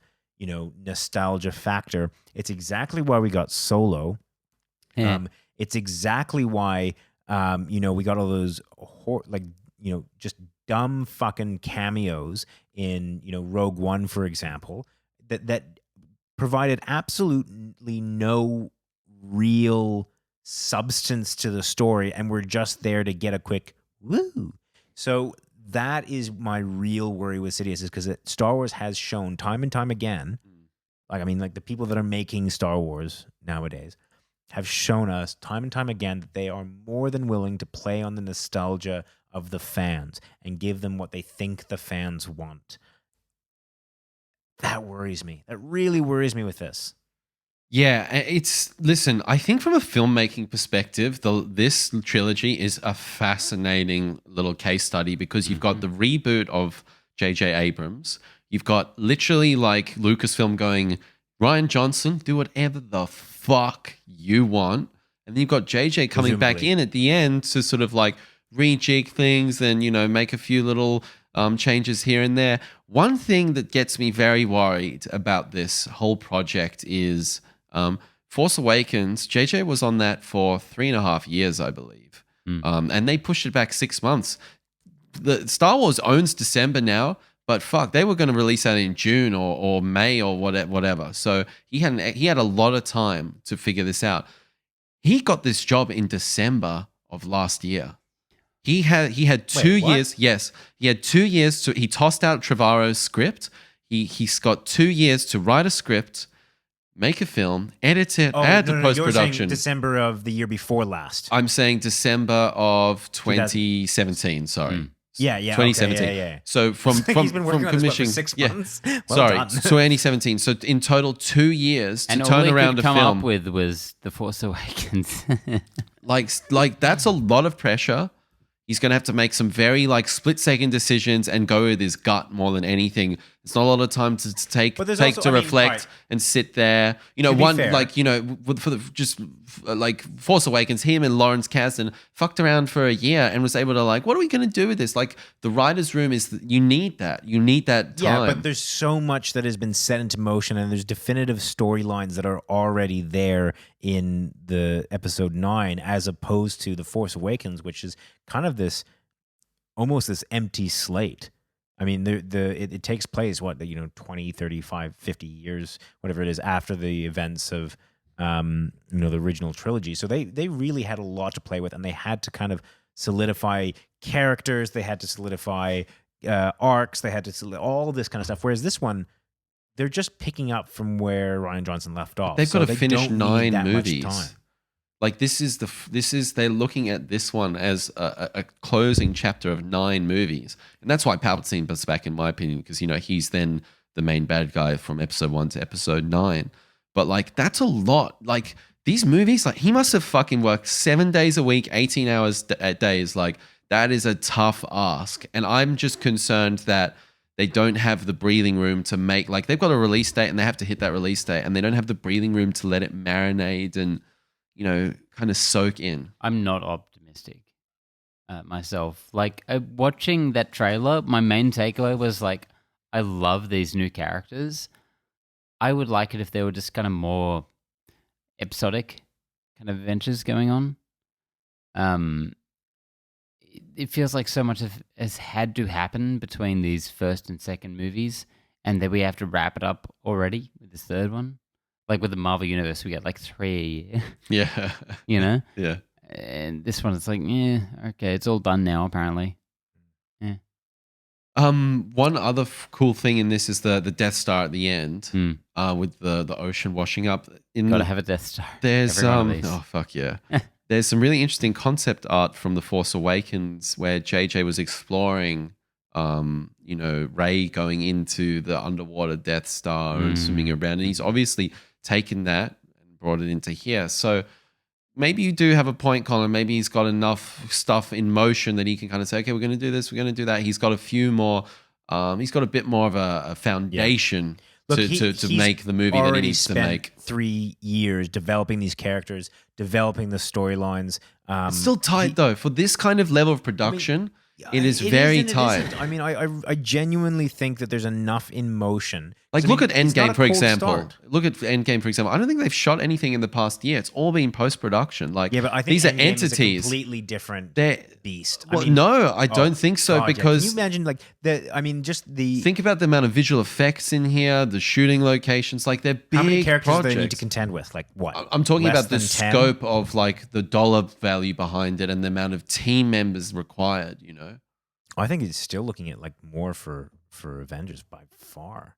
B: nostalgia factor. It's exactly why we got Solo.
C: Yeah.
B: It's exactly why, we got all those, just dumb fucking cameos in, Rogue One, for example, that provided absolutely no real substance to the story, and we're just there to get a quick woo. So that is my real worry with Sidious, is because Star Wars has shown time and time again, the people that are making Star Wars nowadays have shown us time and time again that they are more than willing to play on the nostalgia of the fans and give them what they think the fans want. That worries me. That really worries me with this.
A: Yeah, listen, I think from a filmmaking perspective, this trilogy is a fascinating little case study because you've got the reboot of J.J. Abrams. You've got literally like Lucasfilm going, Ryan Johnson, do whatever the fuck you want. And then you've got J.J. coming back in at the end to sort of like rejig things and, make a few little changes here and there. One thing that gets me very worried about this whole project is Force Awakens. JJ was on that for 3.5 years, I believe. And they pushed it back 6 months. The Star Wars owns December now, but fuck, they were going to release that in June or May or whatever. So he had a lot of time to figure this out. He got this job in December of last year. He had 2 years. Yes, he had 2 years he tossed out Trevorrow's script. He's got 2 years to write a script, make a film, edit it, add the post-production.
B: You're saying December of the year before last.
A: I'm saying December of 2017. Sorry.
B: Yeah,
A: 2017.
B: Okay, yeah.
A: So from
B: he's been working on this
A: commissioning,
B: for 6 months. Well
A: sorry,
B: done.
A: 2017. So in total, 2 years to
C: and
A: turn
C: all they
A: around
C: could
A: a
C: come
A: film.
C: up with was The Force Awakens.
A: Like that's a lot of pressure. He's going to have to make some very split-second decisions and go with his gut more than anything. It's not a lot of time to take to reflect and sit there. Force Awakens, him and Lawrence Kasdan fucked around for a year and was able to what are we going to do with this? Like the writer's room you need that. You need that time.
B: Yeah, but there's so much that has been set into motion and there's definitive storylines that are already there in the episode 9 as opposed to The Force Awakens, which is kind of almost this empty slate. I mean, it takes place 20, 35, 50 years, whatever it is, after the events of the original trilogy. So they really had a lot to play with, and they had to kind of solidify characters, they had to solidify arcs, they had to solidify all this kind of stuff. Whereas this one, they're just picking up from where Ryan Johnson left off.
A: They've got to finish 9
B: much
A: movies.
B: time.
A: Like they're looking at this one as a closing chapter of 9 movies, and that's why Palpatine was back, in my opinion, because he's then the main bad guy from episode 1 to episode 9. But that's a lot. Like these movies, he must have fucking worked 7 days a week, 18 hours a days. That is a tough ask, and I'm just concerned that they don't have the breathing room to make they've got a release date and they have to hit that release date, and they don't have the breathing room to let it marinate and kind of soak in.
C: I'm not optimistic myself. Watching that trailer, my main takeaway was I love these new characters. I would like it if there were just kind of more episodic kind of adventures going on. it feels like so much has had to happen between these first and second movies, and that we have to wrap it up already with this third one. Like with the Marvel Universe, we got like 3,
A: Yeah.
C: you know?
A: Yeah.
C: And this one, it's like, yeah, okay, it's all done now, apparently. Yeah.
A: One other cool thing in this is the Death Star at the end, with the ocean washing up.
C: Gotta have a Death Star.
A: There's
C: Every one of these.
A: oh fuck yeah. There's some really interesting concept art from The Force Awakens where JJ was exploring, Rey going into the underwater Death Star and swimming around, and he's obviously taken that and brought it into here. So maybe you do have a point, Colin. Maybe he's got enough stuff in motion that he can kind of say, okay, we're going to do this, we're going to do that. He's got a few more. He's got a bit more of a foundation.
B: Look,
A: to make the movie that he needs to make.
B: 3 years developing these characters, developing the storylines.
A: It's still tight though. For this kind of level of production, it is very tight.
B: I mean, I genuinely think that there's enough in motion.
A: Like, look at Endgame, for example.
B: Start.
A: Look at Endgame, for example. I don't think they've shot anything in the past year. It's all been post-production. Like,
B: yeah, but I think
A: these are
B: Endgame
A: entities.
B: Is a completely different beast.
A: Well, no, I don't think so,
B: God,
A: because
B: can you imagine just the
A: think about the amount of visual effects in here, the shooting locations. Like, they're big
B: how many characters
A: projects.
B: they need to contend with? Like what?
A: I'm talking
B: Less
A: about the
B: than 10?
A: scope of like the dollar value behind it and the amount of team members required.
B: I think it's still looking at like more for Avengers by far.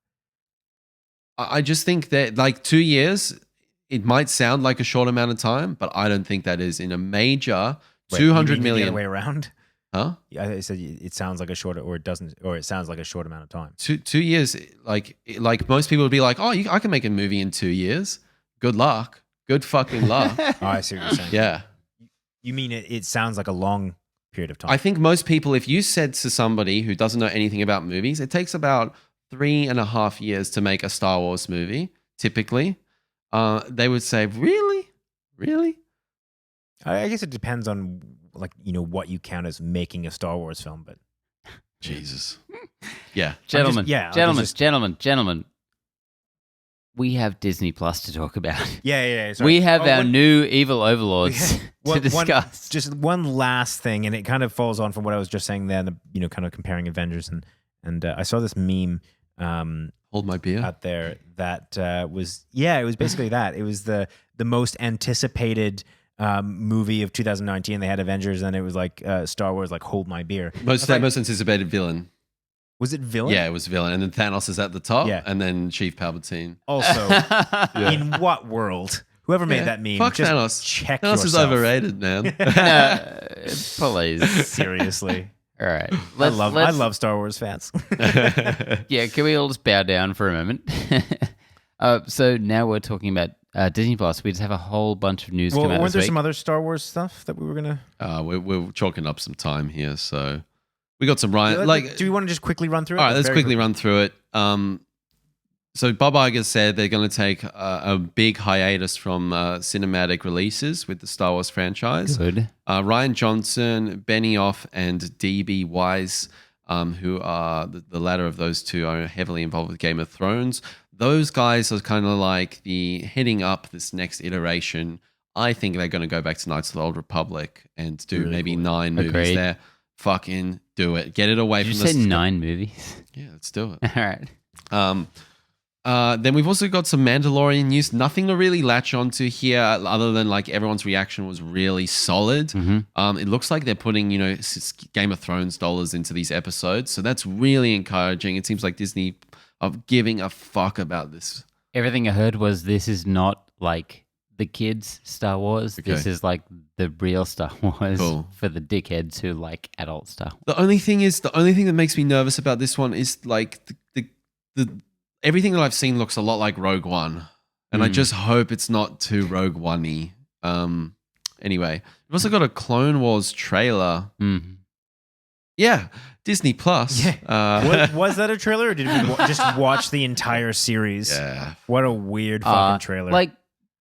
A: I just think that like 2 years, it might sound like a short amount of time, but I don't think that is in a major.
B: Wait,
A: 200
B: you mean
A: million.
B: the other way around?
A: Huh?
B: Yeah, I said it sounds like a short, or it doesn't, or it sounds like a short amount of time.
A: 2 years, like most people would be like, oh, I can make a movie in 2 years. Good luck. Good fucking luck.
B: Oh, I see what you're saying.
A: Yeah.
B: You mean it sounds like a long period of time?
A: I think most people, if you said to somebody who doesn't know anything about movies, it takes about 3.5 years to make a Star Wars movie, typically. They would say, really? Really?
B: I guess it depends on what you count as making a Star Wars film, but
A: Jesus. Yeah.
C: Gentlemen. We have Disney Plus to talk about.
B: Yeah. Sorry.
C: We have our new evil overlords to discuss.
B: Just one last thing, and it kind of falls on from what I was just saying then, kind of comparing Avengers, and I saw this meme
A: Hold my beer
B: out there that it was basically that. It was the most anticipated movie of 2019. They had Avengers, and it was like Star Wars, like Hold My Beer.
A: Most anticipated villain.
B: Was it villain?
A: Yeah, it was villain. And then Thanos is at the top,
B: Yeah.
A: and then Chief Palpatine.
B: Also, in what world? Whoever made that meme,
A: fuck
B: just
A: Thanos.
B: check
A: Thanos
B: yourself.
A: is overrated, man.
C: Please.
B: Seriously.
C: All right.
B: I love Star Wars fans.
C: Yeah, can we all just bow down for a moment? So now we're talking about Disney Plus. We just have a whole bunch of news come out
B: weren't
C: this
B: there
C: week.
B: some other Star Wars stuff that we were going to...
A: We're chalking up some time here, so we got some Ryan.
B: Do we want to just quickly run through it?
A: All right, let's quickly run through it. So Bob Iger said they're going to take a big hiatus from cinematic releases with the Star Wars franchise.
C: Good.
A: Ryan Johnson, Benioff, and DB Weiss, who are the latter of those two, are heavily involved with Game of Thrones. Those guys are kind of like the heading up this next iteration. I think they're going to go back to Knights of the Old Republic and do
B: Really
A: maybe
B: cool.
A: 9 movies
C: Agreed.
A: there. Fucking do it. Get it away
C: Did
A: from
C: you say
A: the
C: 9 movies?
A: Yeah, let's do it.
C: All right.
A: Then we've also got some Mandalorian news. Nothing to really latch onto here other than like everyone's reaction was really solid.
C: Mm-hmm.
A: It looks like they're putting, Game of Thrones dollars into these episodes. So that's really encouraging. It seems like Disney are giving a fuck about this.
C: Everything I heard was this is not like the kids' Star Wars.
A: Okay.
C: This is like the real Star Wars
A: Cool.
C: for the dickheads who like adult Star Wars.
A: The only thing that makes me nervous about this one is like the everything that I've seen looks a lot like Rogue One. And I just hope it's not too Rogue One-y. Anyway, we've also got a Clone Wars trailer.
C: Mm-hmm.
A: Yeah, Disney Plus.
B: Yeah. Was that a trailer, or did we just watch the entire series?
A: Yeah.
B: What a weird fucking trailer.
C: Like,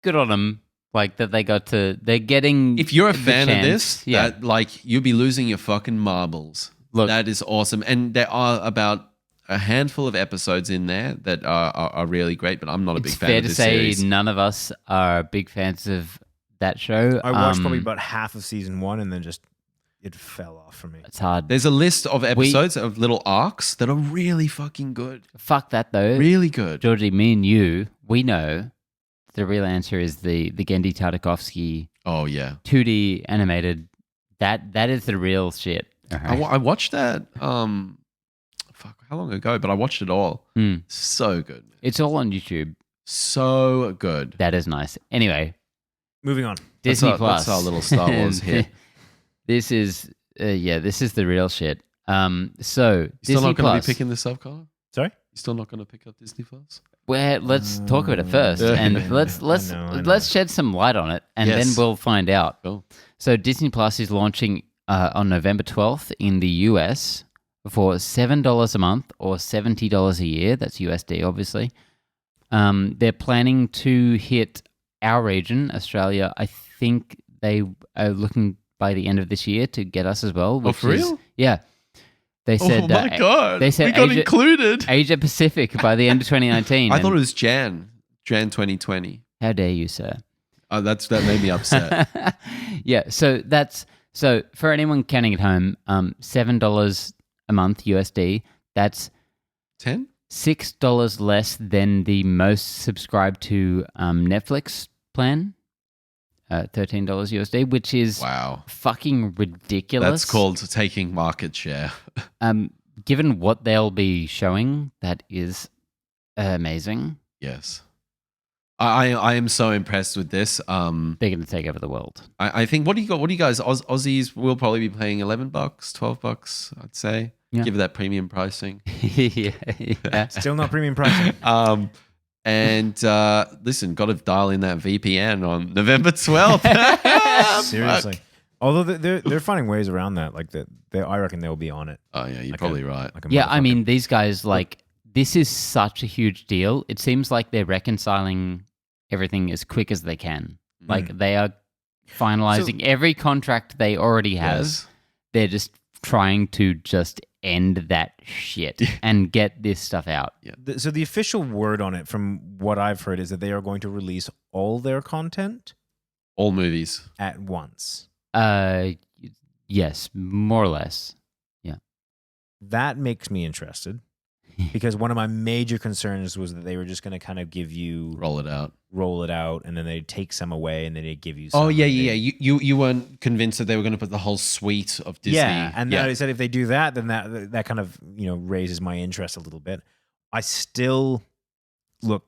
C: good on them. Like that they're getting.
A: If you're a
C: the
A: fan of
C: chance.
A: this, that, like, you'll be losing your fucking marbles.
C: Look,
A: that is awesome. And there are about a handful of episodes in there that are really great, but I'm not a big fan of this
C: it's fair to say
A: series.
C: none of us are big fans of that show.
B: I watched probably about half of season 1 and then just it fell off for me.
C: It's hard.
A: There's a list of episodes of little arcs that are really fucking good.
C: Fuck that though.
A: Really good.
C: Georgie, me and you, we know the real answer is the Gendy Tartakovsky
A: Oh yeah.
C: 2D animated. That is the real shit.
A: I watched that. Fuck, how long ago? But I watched it all. So good.
C: It's all on YouTube.
A: So good.
C: That is nice. Anyway,
B: Moving on.
C: Disney Plus.
A: That's our little Star Wars here.
C: This is this is the real shit. So
A: You still
C: Disney
A: not going to
C: Plus.
A: be picking this up, Colin?
B: Sorry?
A: You still not going to pick up Disney Plus?
C: Well, let's talk about it first, and let's
B: I know.
C: let's shed some light on it, and
A: Yes.
C: then we'll find out.
A: Cool.
C: So Disney Plus is launching on November 12th in the US for $7 a month or $70 a year. That's USD, obviously. They're planning to hit our region, Australia. I think they are looking by the end of this year to get us as well. Which
A: for
C: is,
A: real?
C: Yeah. They said,
A: oh my God.
C: they said
A: we got
C: Asia-
A: included.
C: Asia Pacific by the end of 2019.
A: I thought it
C: and-
A: was Jan 2020.
C: How dare you, sir?
A: That made me upset.
C: Yeah, so for anyone counting at home, $7 a month USD. That's
A: 10?
C: $6 less than the most subscribed to Netflix plan, $13 USD, which is
A: Wow.
C: fucking ridiculous.
A: That's called taking market share.
C: Given what they'll be showing, that is amazing.
A: Yes. I am so impressed with this.
C: They're going to take over the world.
A: I think what do you guys Aussies will probably be paying $11, $12, I'd say.
C: Yeah.
A: Give that premium pricing.
C: yeah.
B: Still not premium pricing.
A: And listen, got to dial in that VPN on November 12th.
B: Seriously. Although they're finding ways around that. Like I reckon they'll be on it.
A: Oh yeah, you're
B: Like
A: probably right.
B: Like a
C: Yeah, I
B: motherfucker.
C: mean, these guys, like, this is such a huge deal. It seems like they're reconciling everything as quick as they can. Like, they are finalizing every contract they already have.
A: Yes.
C: They're just trying to just end that shit and get this stuff out.
B: So the official word on it, from what I've heard, is that they are going to release all their content
A: All movies.
B: at once.
C: Yes, more or less.
B: That makes me interested because one of my major concerns was that they were just going to kind of give you
A: Roll it out.
B: and then they'd take some away and then they'd give you some.
A: Oh yeah,
B: and
A: yeah.
B: they-
A: You weren't convinced that they were going to put the whole suite of Disney.
B: Yeah, and I said if they do that, then that kind of raises my interest a little bit. I still look.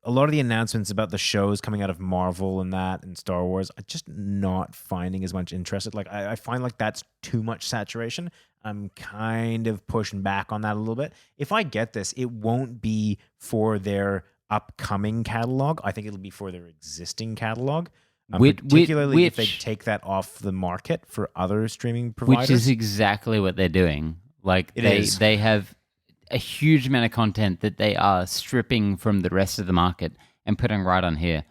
B: A lot of the announcements about the shows coming out of Marvel and that and Star Wars, I'm just not finding as much interest. Like I find like that's too much saturation. I'm kind of pushing back on that a little bit. If I get this, it won't be for their upcoming catalog. I think it'll be for their existing catalog. Particularly if they take that off the market for other streaming providers.
C: Which is exactly what they're doing. Like, they have a huge amount of content that they are stripping from the rest of the market and putting right on here.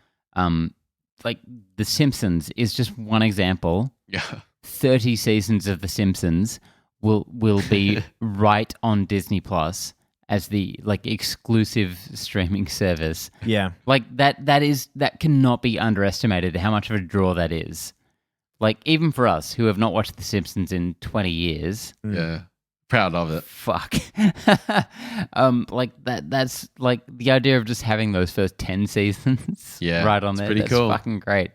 C: Like, The Simpsons is just one example.
A: Yeah.
C: 30 seasons of The Simpsons will be right on Disney Plus as the exclusive streaming service.
B: Yeah.
C: Like that cannot be underestimated how much of a draw that is. Like, even for us who have not watched The Simpsons in 20 years.
A: Yeah. Proud of it.
C: Fuck. Like that's like the idea of just having those first 10 seasons right on there.
A: Pretty
C: That's
A: cool.
C: fucking great.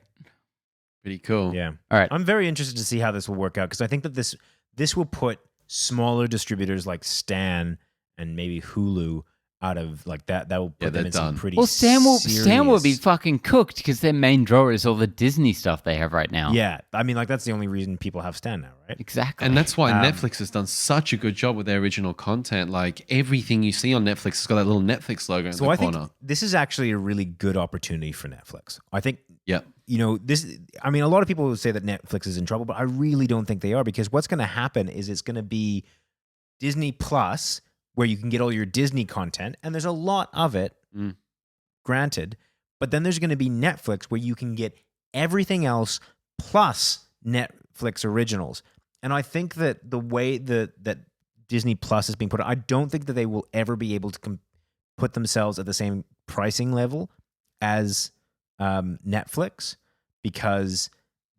A: Pretty cool.
B: Yeah.
C: All right.
B: I'm very interested to see how this will work out because I think that this will put smaller distributors like Stan and maybe Hulu out of like that. That will put them in some pretty.
C: Well, Stan will be
B: serious-
C: fucking cooked because their main draw is all the Disney stuff they have right now.
B: Yeah, I mean, like that's the only reason people have Stan now, right?
C: Exactly.
A: And that's why Netflix has done such a good job with their original content. Like, everything you see on Netflix has got that little Netflix logo in the
B: I
A: corner.
B: think this is actually a really good opportunity for Netflix. I think
A: Yeah.
B: this. I mean, a lot of people will say that Netflix is in trouble, but I really don't think they are because what's going to happen is it's going to be Disney Plus, where you can get all your Disney content, and there's a lot of it, granted, but then there's going to be Netflix, where you can get everything else plus Netflix originals. And I think that the way that Disney Plus is being put, I don't think that they will ever be able to put themselves at the same pricing level as Netflix, because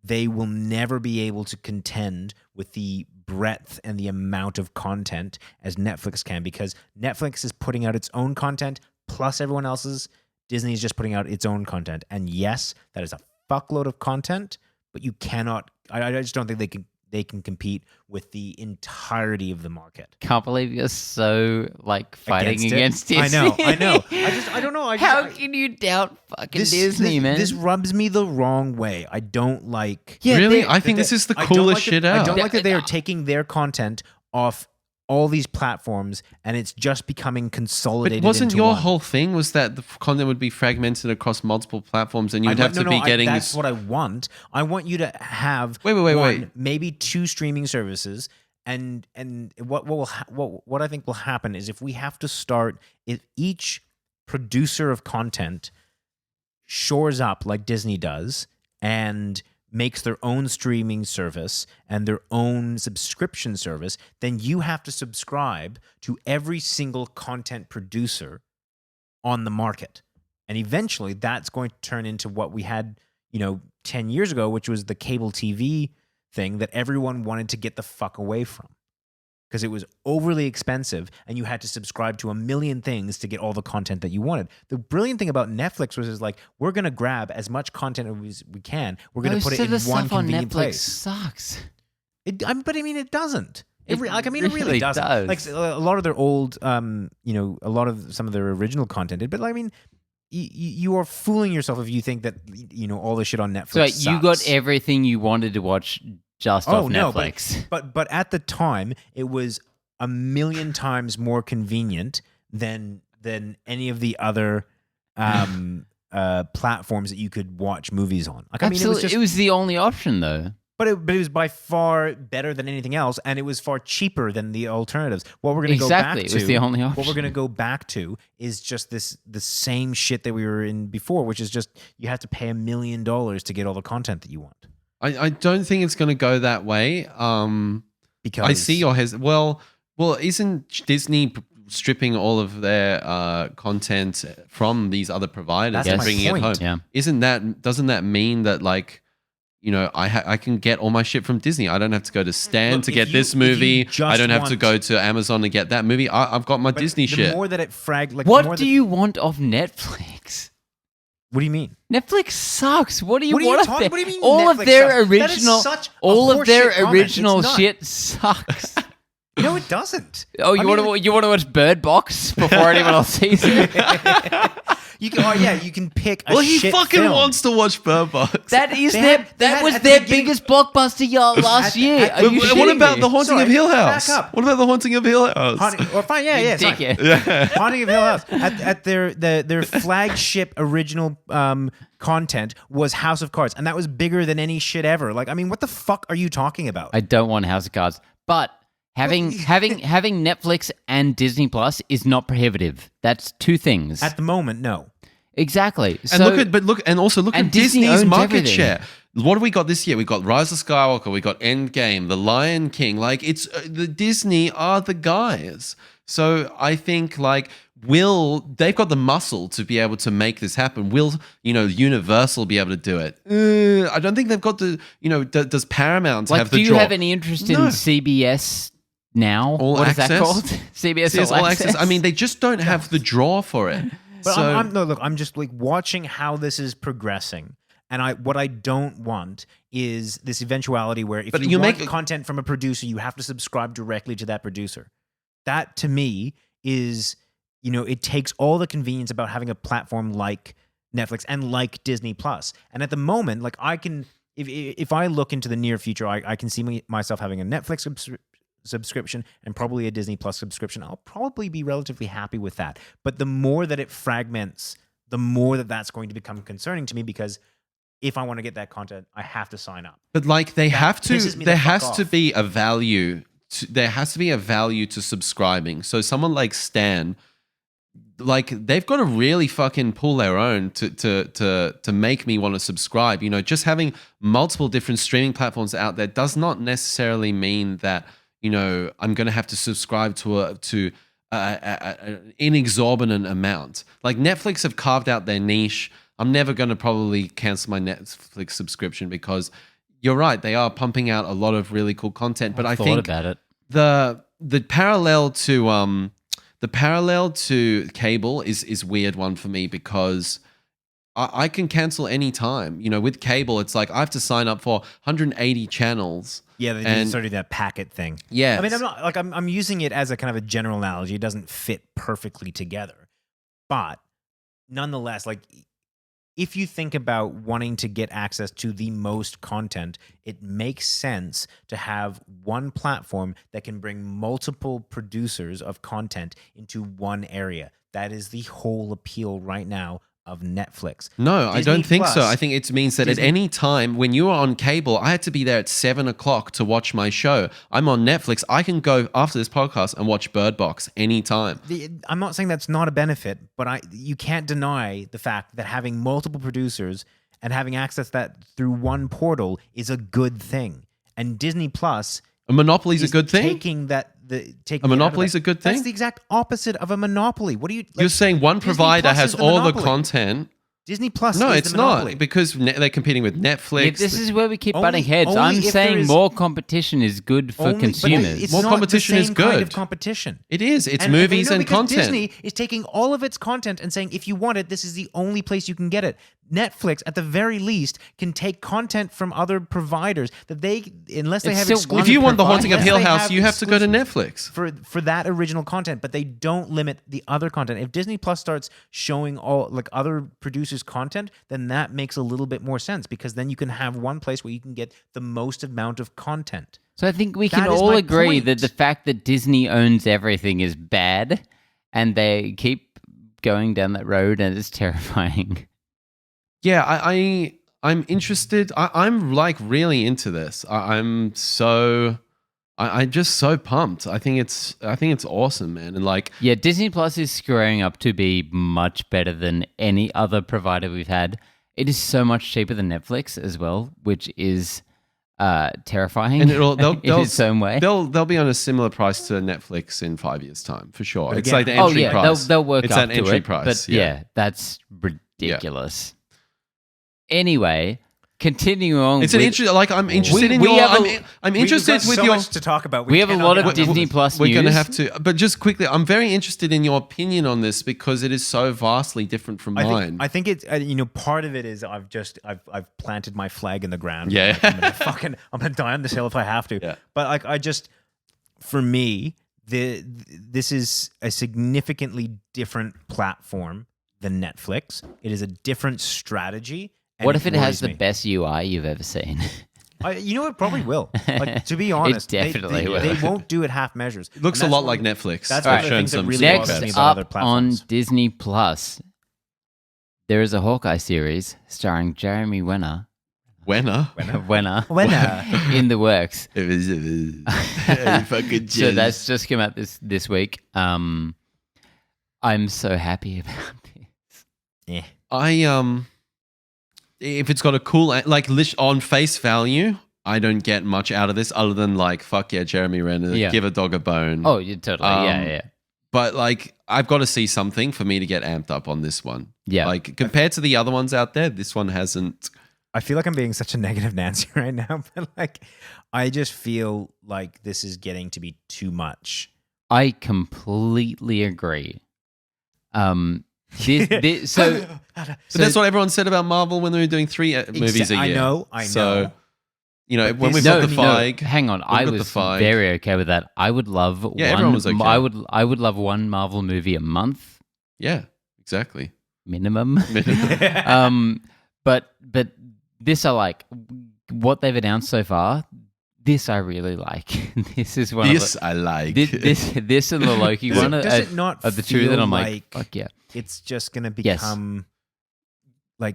B: they will never be able to contend with the breadth and the amount of content as Netflix can, because Netflix is putting out its own content plus everyone else's. Disney is just putting out its own content. And yes, that is a fuckload of content, but you cannot, I just don't think they can compete with the entirety of the market.
C: Can't believe you're so fighting against Disney.
B: I know. I don't know.
C: How can you doubt fucking Disney, man?
B: This rubs me the wrong way. I don't like.
A: Yeah, really? I think this is the coolest shit out.
B: I don't like that they are taking their content off all these platforms and it's just becoming consolidated.
A: But wasn't
B: into
A: your
B: one.
A: whole thing was that the content would be fragmented across multiple platforms and you'd have to be getting
B: that's
A: this.
B: what I want. I want you to have
A: wait.
B: maybe 2 streaming services, and what I think will happen is if we have to start, if each producer of content shores up like Disney does and makes their own streaming service and their own subscription service, then you have to subscribe to every single content producer on the market. And eventually that's going to turn into what we had, 10 years ago, which was the cable TV thing that everyone wanted to get the fuck away from. Because it was overly expensive and you had to subscribe to a million things to get all the content that you wanted. The brilliant thing about Netflix was we're going to grab as much content as we can. We're going to put it in one convenient place.
C: Sucks.
B: It doesn't. It
C: really
B: doesn't.
C: does.
B: Like a lot of their old, a lot of some of their original content. But you are fooling yourself if you think that, all the shit on Netflix
C: So
B: sucks.
C: you got everything you wanted to watch just off Netflix.
B: No, but at the time it was a million times more convenient than any of the other platforms that you could watch movies on.
C: Absolutely, it was the only option though.
B: But it was by far better than anything else, and it was far cheaper than the alternatives. What we're going to go back to,
C: it was the only option.
B: What we're going to go back to is just the same shit that we were in before, which is just you have to pay $1 million to get all the content that you want.
A: I don't think it's going to go that way.
B: Because
A: I see your well, isn't Disney stripping all of their content from these other providers and bringing it home?
C: Yeah.
A: Doesn't that mean that I can get all my shit from Disney? I don't have to go to Stan to get this movie. I don't have to go to Amazon to get that movie. I've got my Disney shit.
B: The more that it
C: what do you want of Netflix?
B: What do you mean?
C: Netflix sucks. What do you want?
B: What do you mean?
C: All
B: Netflix
C: of their
B: sucks?
C: original, original shit sucks.
B: No, it doesn't.
C: Oh, you want to watch Bird Box before anyone else sees it?
B: You can pick a
A: he
B: shit
A: fucking
B: film.
A: wants to watch Bird Box.
C: That was their biggest blockbuster last year. Are you
A: what about
C: me?
A: The Haunting of Hill House?
B: Back up.
A: What about The Haunting of Hill House?
B: Haunting of Hill House. At their flagship original content was House of Cards, and that was bigger than any shit ever. What the fuck are you talking about?
C: I don't want House of Cards, but having Netflix and Disney Plus is not prohibitive. That's 2 things.
B: At the moment, no.
C: Exactly.
A: And look at
C: Disney
A: Disney's
C: owns
A: market
C: everything.
A: share. What have we got this year? We got Rise of Skywalker, we got Endgame, The Lion King. It's the Disney are the guys. So I think they've got the muscle to be able to make this happen. Will Universal be able to do it? I don't think they've got the does Paramount have the
C: draw?
A: draw?
C: Do you have any interest in CBS now?
A: All Access?
C: Is that called? CBS All Access?
A: They just don't have the draw for it.
B: But I'm just watching how this is progressing. And what I don't want is this eventuality where if you want content from a producer, you have to subscribe directly to that producer. That to me is, it takes all the convenience about having a platform like Netflix and like Disney Plus. And at the moment, I can, if I look into the near future, I can see myself having a Netflix subscription and probably a Disney Plus subscription. I'll probably be relatively happy with that. But the more that it fragments, the more that's going to become concerning to me, because if I want to get that content, I have to sign up.
A: But there has to be a value to subscribing. So someone like Stan, they've got to really fucking pull their own to make me want to subscribe. Just having multiple different streaming platforms out there does not necessarily mean that I'm going to have to subscribe to an inexorbitant amount. Netflix have carved out their niche. I'm never going to probably cancel my Netflix subscription because you're right. They are pumping out a lot of really cool content, but I
C: thought
A: think
C: about it.
A: the parallel to cable is weird one for me because I can cancel any time. You know, with cable, it's like I have to sign up for 180 channels.
B: Yeah, they
A: and
B: sort of that packet thing.
A: Yes.
B: I mean, I'm not like I'm using it as a kind of a general analogy. It doesn't fit perfectly together, but nonetheless, like if you think about wanting to get access to the most content, it makes sense to have one platform that can bring multiple producers of content into one area. That is the whole appeal right now of Netflix.
A: No, I
B: Disney
A: don't think so.
B: Plus-
A: I think it means that
B: Disney-
A: at any time when you are on cable, I had to be there at 7:00 to watch my show. I'm on Netflix. I can go after this podcast and watch Bird Box anytime.
B: I'm not saying that's not a benefit, but you can't deny the fact that having multiple producers and having access to that through one portal is a good thing. And Disney Plus
A: A monopoly's a
B: is
A: good thing?
B: Taking
A: A monopoly's a good thing?
B: That's the exact opposite of a monopoly. What do you?
A: You're saying one
B: Disney
A: provider
B: Plus
A: has
B: is the
A: all the
B: monopoly.
A: content.
B: Disney Plus.
A: No,
B: is
A: it's
B: the monopoly.
A: not because they're competing with Netflix.
C: Yeah, this is where we keep
B: Only-
C: butting heads.
B: only
C: I'm
B: if there
C: saying
B: is-
C: more competition is good for
B: Only- but
C: consumers.
B: It's
A: More
B: not
A: competition
B: the
A: is
B: same kind
A: good.
B: of competition.
A: It is. It's
B: And
A: movies
B: no,
A: and
B: because
A: content.
B: Disney is taking all of its content and saying, if you want it, this is the only place you can get it. Netflix, at the very least, can take content from other providers that they, unless they
C: It's
B: have
C: still
B: exclusive.
A: If you want The Haunting of
B: unless
A: Hill
B: they
A: House,
B: have
A: you have to go to
B: exclusive
A: Netflix.
B: for that original content, but they don't limit the other content. If Disney Plus starts showing all like other producers' content, then that makes a little bit more sense because then you can have one place where you can get the most amount of content.
C: So I think we can
B: That is
C: all
B: my
C: agree
B: point.
C: that the fact that Disney owns everything is bad, and they keep going down that road, and it's terrifying.
A: Yeah, I'm interested. I'm like really into this. I'm just so pumped. I think it's awesome, man. And like,
C: Yeah, Disney Plus is screwing up to be much better than any other provider we've had. It is so much cheaper than Netflix as well, which is terrifying
A: and
C: in its own way.
A: They'll be on a similar price to Netflix in 5 years' time for sure.
B: But
A: It's
B: again-
A: like the
C: Oh
A: entry
C: yeah,
A: price.
C: they'll work
A: It's
C: up
A: that
C: to
A: entry
C: it,
A: price.
C: but yeah, that's ridiculous. Anyway, continuing on.
A: It's an
C: with-
A: interesting. Like I'm interested in
C: we
A: your.
C: have
A: I'm interested
B: We've got
A: with
B: so
A: your.
B: much to talk about.
C: we have a
B: cannot
C: lot
B: get
C: of
B: on
C: Disney
B: this.
C: Plus
A: We're
C: news.
A: going to have to, but just quickly, I'm very interested in your opinion on this because it is so vastly different from mine.
B: I think it's part of it is I've planted my flag in the ground.
A: Yeah.
B: I'm gonna die on this hill if I have to.
A: Yeah.
B: But for me, this is a significantly different platform than Netflix. It is a different strategy. and
C: What if it has
B: worries
C: the
B: me.
C: best UI you've ever seen?
B: It probably will. Like, to be honest,
C: definitely will.
B: They won't do it half measures.
A: It looks a
B: And
A: lot
B: that's
A: like
B: one-
A: Netflix.
B: that's
A: They've
B: one of the
A: shown
B: things that
A: some
B: really
A: sneak
B: bothers me
C: Next
A: peeks.
B: about
C: up
B: other
C: on
B: platforms.
C: Disney Plus, there is a Hawkeye series starring Jeremy Renner.
A: Wenner.
C: Renner
B: Winner.
C: in the works.
A: Fucking
C: So that's just come out this week. I'm so happy about this.
B: Yeah.
A: If it's got a cool on face value, I don't get much out of this other than like fuck yeah, Jeremy Renner,
C: Yeah.
A: give a dog a bone.
C: Oh, you totally. Yeah.
A: But like I've got to see something for me to get amped up on this one.
C: Yeah.
A: Like compared to the other ones out there, this one hasn't.
B: I feel like I'm being such a negative Nancy right now, but like, I just feel like this is getting to be too much.
C: I completely agree. So
A: But that's what everyone said about Marvel when they were doing 3 movies a year.
B: I know.
A: So,
B: But
A: when we've
B: this-
A: got the Feig.
C: hang on. I
A: got the
C: was
A: Feig.
C: very okay with that. I would love one.
A: everyone was okay.
C: I would love one Marvel movie a month
A: Yeah, exactly.
C: minimum. But this I like. What they've announced so far, this I really like. This is one
A: This
C: of
A: I like.
C: this and the Loki
B: Does
C: one
B: it not
C: are the two
B: feel
C: that I'm like, fuck yeah.
B: it's just going to
C: Yes.
B: become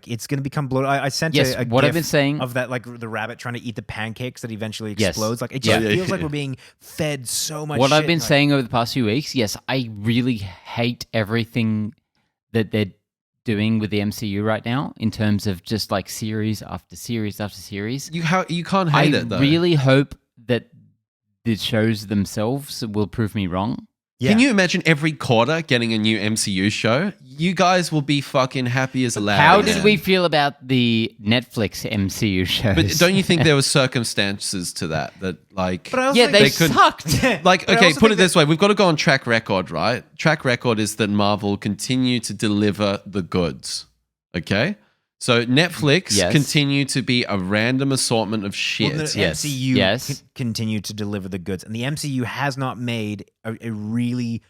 B: it's going to become bloated. I sent
C: Yes,
B: a
C: what I've
B: gif
C: been saying-
B: of that, like the rabbit trying to eat the pancakes that eventually
C: Yes.
B: explodes. Like it
C: Yeah.
B: just
A: Yeah.
B: feels like we're being fed so much
C: What I've
B: shit,
C: been
B: like-
C: saying over the past few weeks, yes, I really hate everything that they're doing with the MCU right now in terms of just like series after series after series.
A: you can't hate
C: I
A: it though.
C: really hope that the shows themselves will prove me wrong.
B: Yeah.
A: Can you imagine every quarter getting a new MCU show? You guys will be fucking happy as a lamb.
C: How did we feel about the Netflix MCU shows?
A: But don't you think there were circumstances to that like?
B: But I also
C: yeah,
B: think
C: they
A: couldn't-
C: sucked.
A: Like,
B: But I
A: okay,
B: also
A: put
B: think
A: it this way. We've got to go on track record, right? Track record is that Marvel continue to deliver the goods. Okay? So Netflix
C: Yes.
A: continue to be a random assortment of shit.
B: Well, the
C: Yes.
B: MCU
C: Yes.
B: continue to deliver the goods, and the MCU has not made a really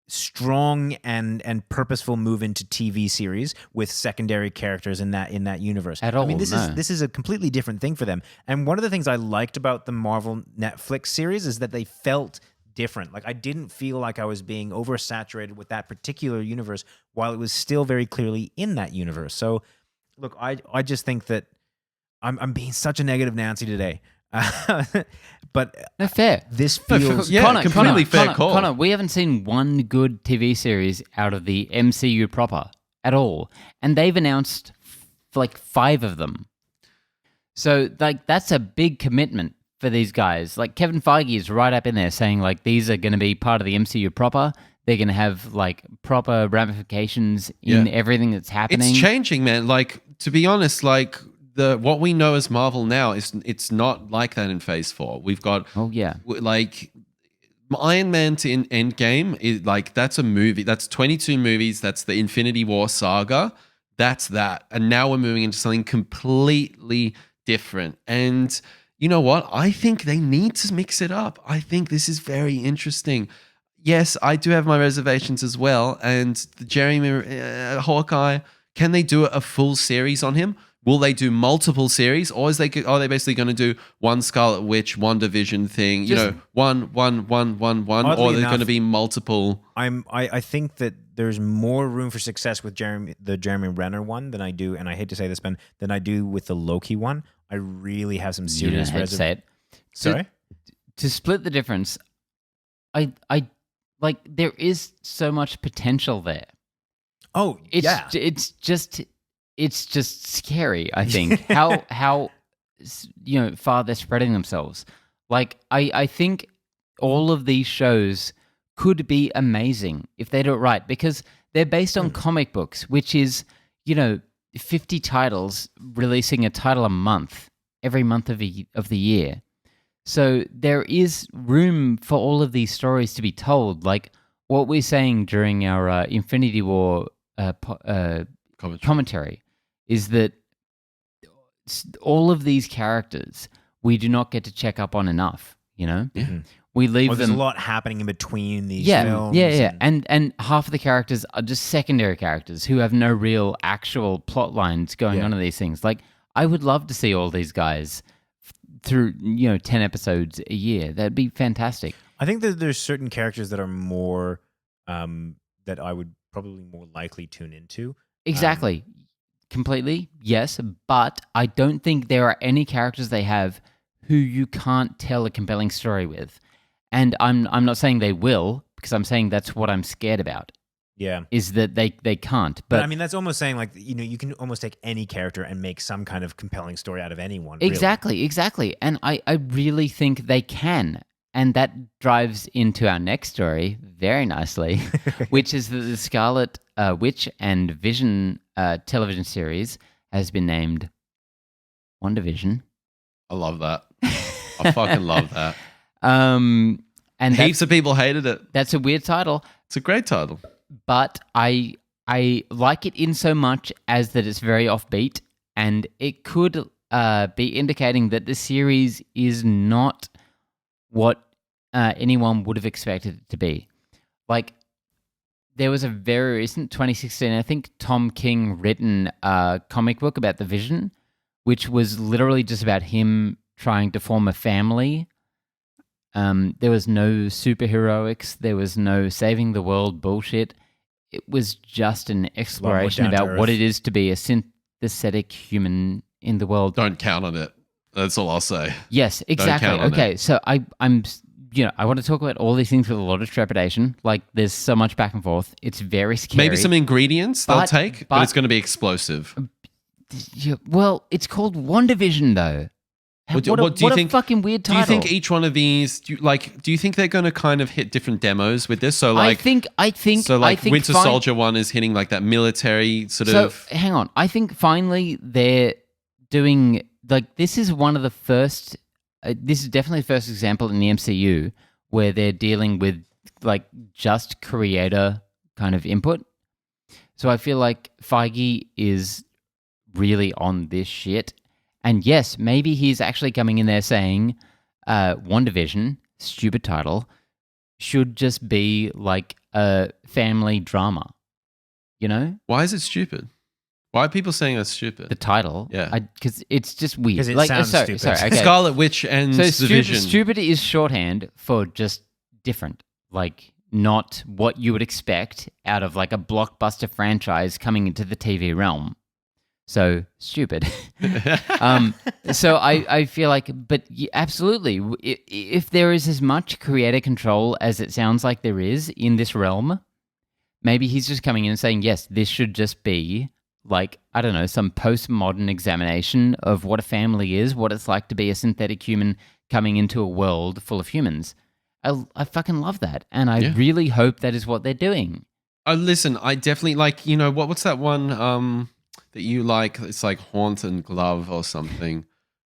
B: strong and purposeful move into TV series with secondary characters in that universe
C: At all,
B: I mean, this
C: no.
B: is a completely different thing for them. And one of the things I liked about the Marvel Netflix series is that they felt different. Like I didn't feel like I was being oversaturated with that particular universe while it was still very clearly in that universe. So look, I just think that I'm being such a negative Nancy today. But
C: No, fair.
B: this feels
A: Yeah, completely fair call.
C: Connor, we haven't seen one good TV series out of the MCU proper at all. And they've announced like 5 of them. So like that's a big commitment for these guys. Like Kevin Feige is right up in there saying like these are going to be part of the MCU proper. They're going to have like proper ramifications in everything that's happening.
A: It's changing, man. Like, to be honest, like what we know as Marvel now it's not like that in Phase 4. We've got like Iron Man to Endgame is like that's a movie. That's 22 movies. That's the Infinity War saga. That's that. And now we're moving into something completely different. And you know what? I think they need to mix it up. I think this is very interesting. Yes, I do have my reservations as well. And the Jeremy Hawkeye, can they do a full series on him? Will they do multiple series, or are they basically going to do one Scarlet Witch, one Division thing? You know, one, or are there going to be multiple?
B: I think that there's more room for success with the Jeremy Renner one than I do, and I hate to say this, Ben, than I do with the Loki one. I really have some serious reservations. Sorry,
C: to split the difference, I like there is so much potential there.
B: Oh,
C: it's just scary. I think how far they're spreading themselves. Like I think all of these shows could be amazing if they do it right because they're based on comic books, which is 50 titles releasing a title a month every month of the year. So there is room for all of these stories to be told. Like what we're saying during our Infinity War commentary is that all of these characters we do not get to check up on enough, We leave
B: there's
C: them.
B: a lot happening in between these
C: Yeah,
B: films.
C: yeah. And half of the characters are just secondary characters who have no real actual plot lines going on in these things. Like, I would love to see all these guys through, 10 episodes a year. That'd be fantastic.
B: I think that there's certain characters that are more, that I would probably more likely tune into.
C: Exactly. Completely, yes. But I don't think there are any characters they have who you can't tell a compelling story with. And I'm not saying they will, because I'm saying that's what I'm scared about.
B: Yeah.
C: Is that they can't.
B: But I mean, that's almost saying like, you can almost take any character and make some kind of compelling story out of anyone. Really.
C: Exactly. And I really think they can. And that drives into our next story very nicely, which is that the Scarlet Witch and Vision television series has been named WandaVision.
A: I love that. I fucking love that.
C: And
A: heaps of people hated it.
C: That's a weird title.
A: It's a great title.
C: But I like it in so much as that it's very offbeat, and it could be indicating that the series is not what anyone would have expected it to be. Like, there was a very recent 2016, I think, Tom King written comic book about the Vision, which was literally just about him trying to form a family. There was no superheroics. There was no saving the world bullshit. It was just an exploration about what it is to be a synthetic human in the world.
A: Don't count on it. That's all I'll say.
C: Yes, exactly. Okay, so I'm I want to talk about all these things with a lot of trepidation. Like, there's so much back and forth. It's very scary.
A: Maybe some ingredients they'll take, but it's going to be explosive.
C: Yeah, well, it's called WandaVision, though.
A: What do
C: What
A: you
C: a
A: think?
C: fucking weird
A: Do
C: title.
A: you think each one of these? Do you think they're going to kind of hit different demos with this? So like,
C: I think
A: Winter Soldier one is hitting like that military sort
C: so,
A: of.
C: hang on. I think finally they're doing like this is one of the first. This is definitely the first example in the MCU where they're dealing with like just creator kind of input. So I feel like Feige is really on this shit. And yes, maybe he's actually coming in there saying WandaVision, stupid title, should just be like a family drama. You know?
A: Why is it stupid? Why are people saying that's stupid?
C: The title.
A: Yeah.
C: Because it's just weird.
B: 'Cause it sounds stupid.
C: Sorry, okay.
A: Scarlet Witch and
C: So
A: the Vision.
C: stupid is shorthand for just different. Like not what you would expect out of like a blockbuster franchise coming into the TV realm. So stupid. So I feel like, but absolutely, if there is as much creator control as it sounds like there is in this realm, maybe he's just coming in and saying, yes, this should just be like, I don't know, some postmodern examination of what a family is, what it's like to be a synthetic human coming into a world full of humans. I fucking love that. And I really hope that is what they're doing.
A: Listen, I definitely like, what's that one that you like? It's like Haunt and Glove or something.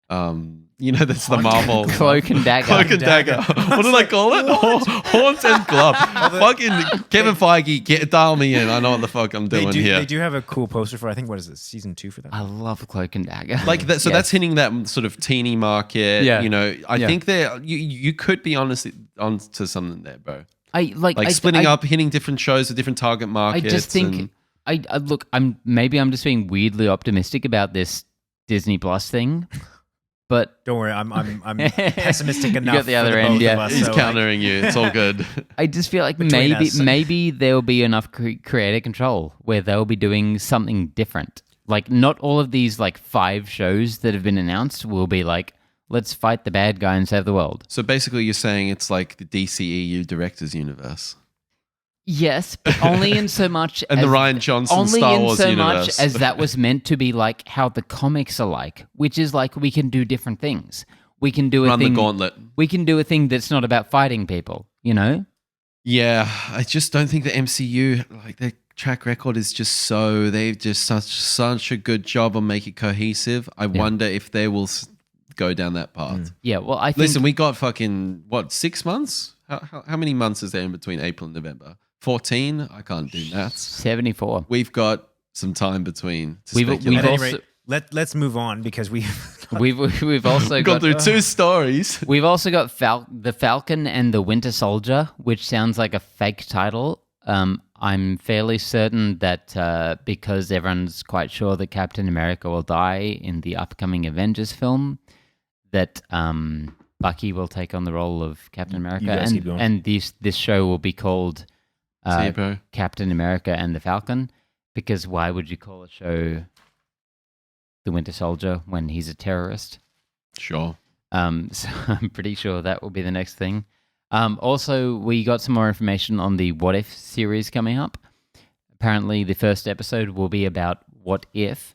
A: That's the Marvel.
C: Cloak and Dagger.
A: Cloak and Dagger. What did I call it? Haunt and Glove. Fucking Kevin Feige, dial me in. I know what the fuck I'm doing here.
B: They do have a cool poster for, I think, what is it, season 2 for that?
C: I love Cloak and Dagger.
A: Like that, so that's hitting that sort of teeny market.
C: Yeah.
A: I think you could be honestly onto something there, bro.
C: I
A: splitting up, hitting different shows with different target markets.
C: I just think look. I'm just being weirdly optimistic about this Disney Plus thing, but
B: don't worry, I'm pessimistic enough.
C: You got the other end, yeah.
A: He's countering you. It's all good.
C: I just feel like
B: Between us.
C: maybe there will be enough creator control where they'll be doing something different. Like not all of these like 5 shows that have been announced will be like, let's fight the bad guy and save the world.
A: So basically, you're saying it's like the DCEU director's universe.
C: Yes, but only in so much
A: and
C: as,
A: the Rian Johnson
C: only
A: Star
C: in
A: Wars
C: so
A: universe.
C: much as that was meant to be like how the comics are like, which is like we can do different things. We can do
A: Run the gauntlet.
C: We can do a thing that's not about fighting people, you know?
A: Yeah, I just don't think the MCU, like their track record is just so, they've just such a good job on making it cohesive. I wonder if they will go down that path.
C: Yeah, well, I think...
A: Listen, we got fucking, 6 months? How many months is there in between April and November? 14? I can't do maths.
C: 74.
A: We've got some time between.
C: We've
B: At any
C: also...
B: rate, let's move on because we've
C: also
A: gone through 2 stories.
C: We've also got the Falcon and the Winter Soldier, which sounds like a fake title. I'm fairly certain that because everyone's quite sure that Captain America will die in the upcoming Avengers film, that Bucky will take on the role of Captain America, and this show will be called Captain America and the Falcon. Because why would you call a show The Winter Soldier when he's a terrorist?
A: Sure.
C: So I'm pretty sure that will be the next thing. Also, we got some more information on the What If series coming up. Apparently, the first episode will be about what if,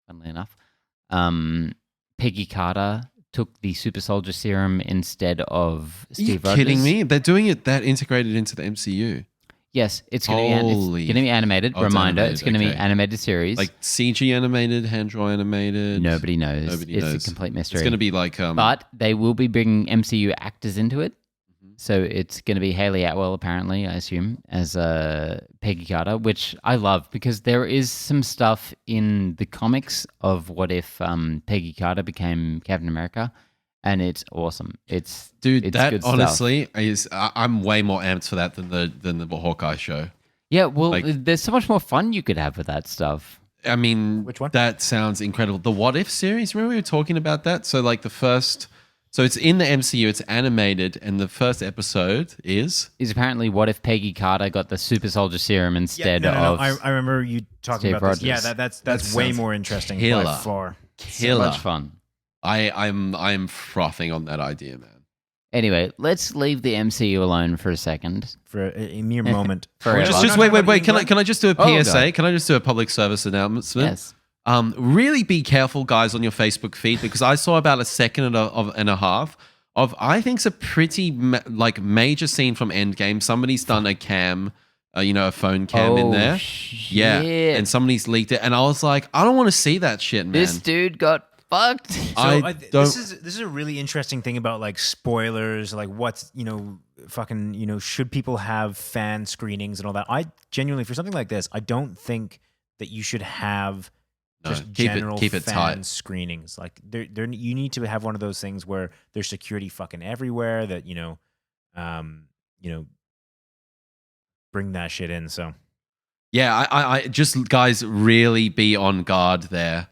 C: funnily enough, Peggy Carter took the super soldier serum instead of Steve Rogers.
A: Are you kidding me? They're doing it that integrated into the MCU.
C: Yes, it's going to be animated.
A: Oh,
C: Reminder,
A: it's
C: it's going to be
A: okay.
C: animated series.
A: Like CG animated, hand-drawn animated.
C: Nobody knows. It's a complete mystery.
A: It's going to be like...
C: but they will be bringing MCU actors into it. So it's going to be Hayley Atwell, apparently, I assume, as Peggy Carter, which I love because there is some stuff in the comics of what if Peggy Carter became Captain America, and it's awesome. It's
A: that
C: good
A: honestly is. I'm way more amped for that than the Hawkeye show.
C: Yeah, well, there's so much more fun you could have with that stuff.
A: I mean,
B: which one?
A: That sounds incredible. The What If series. Remember we were talking about that? So like the first. So it's in the MCU, it's animated, and the first episode is
C: apparently what if Peggy Carter got the super soldier serum instead of
B: I remember you talking
C: Steve
B: about this.
C: Rogers.
B: Yeah, that's way more interesting by far.
C: So much fun.
A: I'm frothing on that idea, man.
C: Anyway, let's leave the MCU alone for a second.
B: For a mere moment.
C: Forever.
A: Just wait. Can I just do a PSA?
C: God.
A: Can I just do a public service announcement?
C: Yes.
A: Really be careful, guys, on your Facebook feed, because I saw about a second and a half of, I think, it's a pretty major scene from Endgame. Somebody's done a cam, a phone cam in there.
C: Shit.
A: Yeah, and somebody's leaked it, and I was like, I don't want to see that shit, man.
C: This dude got fucked.
B: So this is a really interesting thing about like spoilers, like what's should people have fan screenings and all that. I genuinely, for something like this, I don't think that you should have just general
A: keep it
B: fan
A: tight.
B: screenings. Like there you need to have one of those things where there's security fucking everywhere that bring that shit in. So
A: yeah, I just, guys, really be on guard there.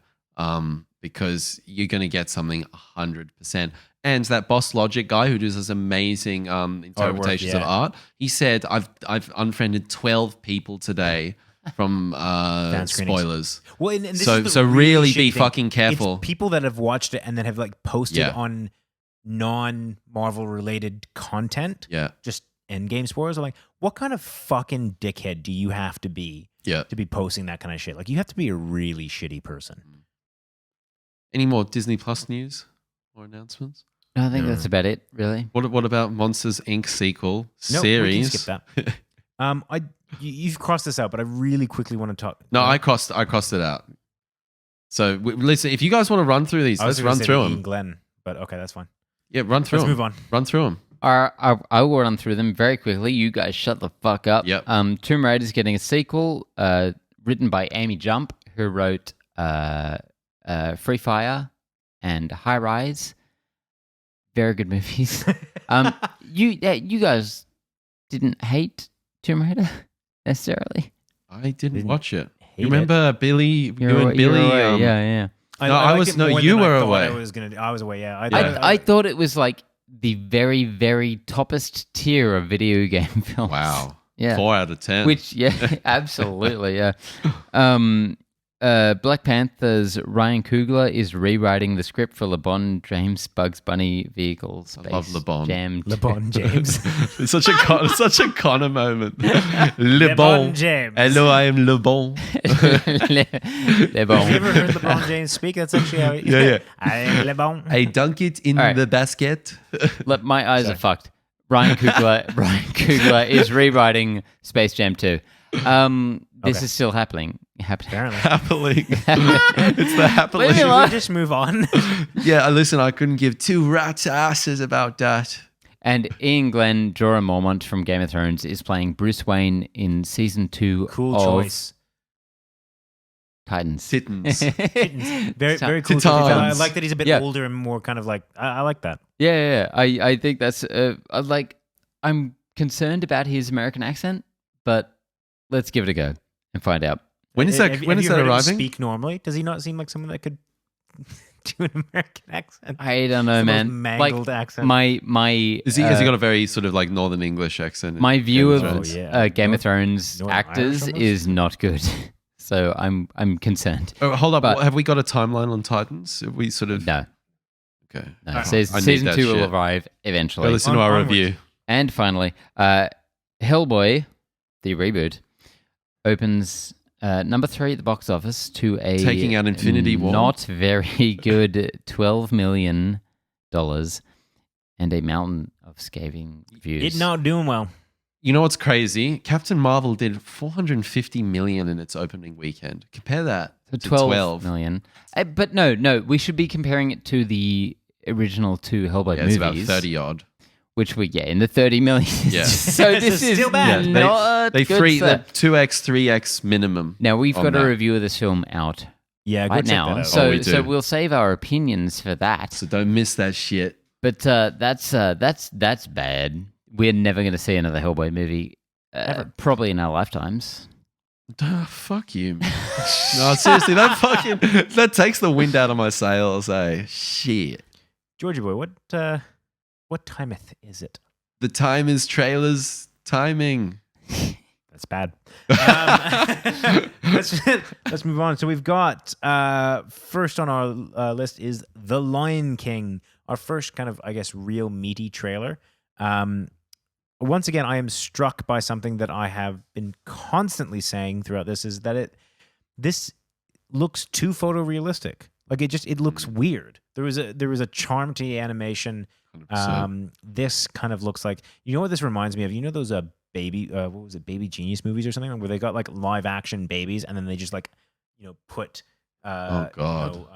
A: Because you're going to get something 100%. And that Boss Logic guy who does this amazing interpretations of art, he said, I've unfriended 12 people today from spoilers.
B: Well, and this
A: so
B: is the
A: really
B: shitty
A: be
B: thing.
A: fucking careful.
B: It's people that have watched it and then have like posted on non-Marvel related content.
A: Yeah.
B: Just Endgame spoilers. I'm like, what kind of fucking dickhead do you have to be to be posting that kind of shit? Like, you have to be a really shitty person.
A: Any more Disney Plus news or announcements?
C: No, I think that's about it, really.
A: What about Monsters Inc. sequel
B: No,
A: series?
B: we can skip that. You've crossed this out, but I really quickly want to talk.
A: No, I crossed it out. So listen, if you guys want to run through these, let's run through them.
B: Glenn, but okay, that's fine.
A: Yeah, run through them.
B: Let's move on.
A: Run through them.
C: I will run through them very quickly. You guys shut the fuck up.
A: Yep.
C: Tomb Raider's getting a sequel written by Amy Jump, who wrote Free Fire and High Rise. Very good movies. You guys didn't hate Tomb Raider necessarily.
A: I didn't watch it.
B: hate
A: You remember Billy? You and Billy?
C: Yeah.
A: You were away.
B: I was away. Yeah,
C: I thought it was like the very, very toppest tier of video game films.
A: Wow.
C: Yeah.
A: 4 out of 10.
C: Which, absolutely, yeah. Black Panther's Ryan Coogler is rewriting the script for LeBron James Bugs Bunny vehicle Space
A: I love LeBron.
C: Jam 2.
B: LeBron James.
A: It's such a Connor moment. LeBron
B: James.
A: Hello, I am LeBron.
C: LeBron.
B: Have you ever heard LeBron James speak? That's actually how he...
A: Yeah.
B: I am LeBron.
A: I dunk it in the basket.
C: My eyes are fucked. Ryan Coogler is rewriting Space Jam 2. This is still happening.
B: Apparently.
A: Happily. It's the happily.
B: Should we just move on?
A: Yeah, listen, I couldn't give 2 rat's asses about that.
C: And Ian Glenn, Jorah Mormont from Game of Thrones, is playing Bruce Wayne in season 2
B: Cool
C: of
B: choice.
C: Titans.
A: Titans.
B: Very, very cool.
A: Titans.
B: I like that he's a bit older and more kind of like, I like that.
C: Yeah. I think that's, I'm concerned about his American accent, but let's give it a go and find out.
A: When is that? When is that arriving?
B: Speak normally? Does he not seem like someone that could do an American accent?
C: I don't know,
B: The most
C: man.
B: mangled accent.
C: My
A: Has he got a very sort of like Northern English accent?
C: my view of
B: Thrones?
C: Game of Thrones
B: Northern
C: actors
B: Irish almost?
C: is not good, so I'm concerned.
A: Oh, hold up.
C: But-
A: Have we got a timeline on Titans? Have we sort of?
C: No.
A: Okay.
C: No.
A: I
C: Season
A: need that
C: 2 will
A: shit.
C: arrive eventually.
A: Go listen to our
B: Onwards.
A: review.
C: And finally, Hellboy, the reboot, opens number 3 at the box office to a
A: Taking out Infinity War.
C: not very good $12 million and a mountain of scathing reviews.
B: It's not doing well.
A: You know what's crazy? Captain Marvel did $450 million in its opening weekend. Compare that
C: So
A: to
C: 12 million. But no, we should be comparing it to the original 2 Hellboy
A: Yeah, it's
C: movies.
A: about 30 odd.
C: Which we get in the 30 million.
A: Yeah.
C: So this is
B: still bad.
A: Yeah,
C: not
A: they
C: good
A: free
C: stuff.
A: the 2x, 3x minimum.
C: Now we've
A: on
C: got
A: that.
C: a review of this film out
B: Yeah, go
C: right
B: check
C: now,
B: that out.
C: so
A: we do.
C: so we'll save our opinions for that.
A: So don't miss that shit.
C: But that's bad. We're never going to see another Hellboy movie, probably in our lifetimes.
A: Fuck you, man. No, seriously, that takes the wind out of my sails, eh? Shit.
B: Georgie boy, what timeth is it?
A: The time is trailers timing.
B: That's bad. Let's move on. So we've got first on our list is The Lion King, our first kind of, I guess, real meaty trailer. Once again, I am struck by something that I have been constantly saying throughout this, is that this looks too photorealistic. Like it looks weird. There was a charm to the animation.
A: 100%.
B: This kind of looks like, you know what this reminds me of? You know those baby what was it, Baby Genius movies or something, where they got like live action babies and then they just like, put
A: Oh, God.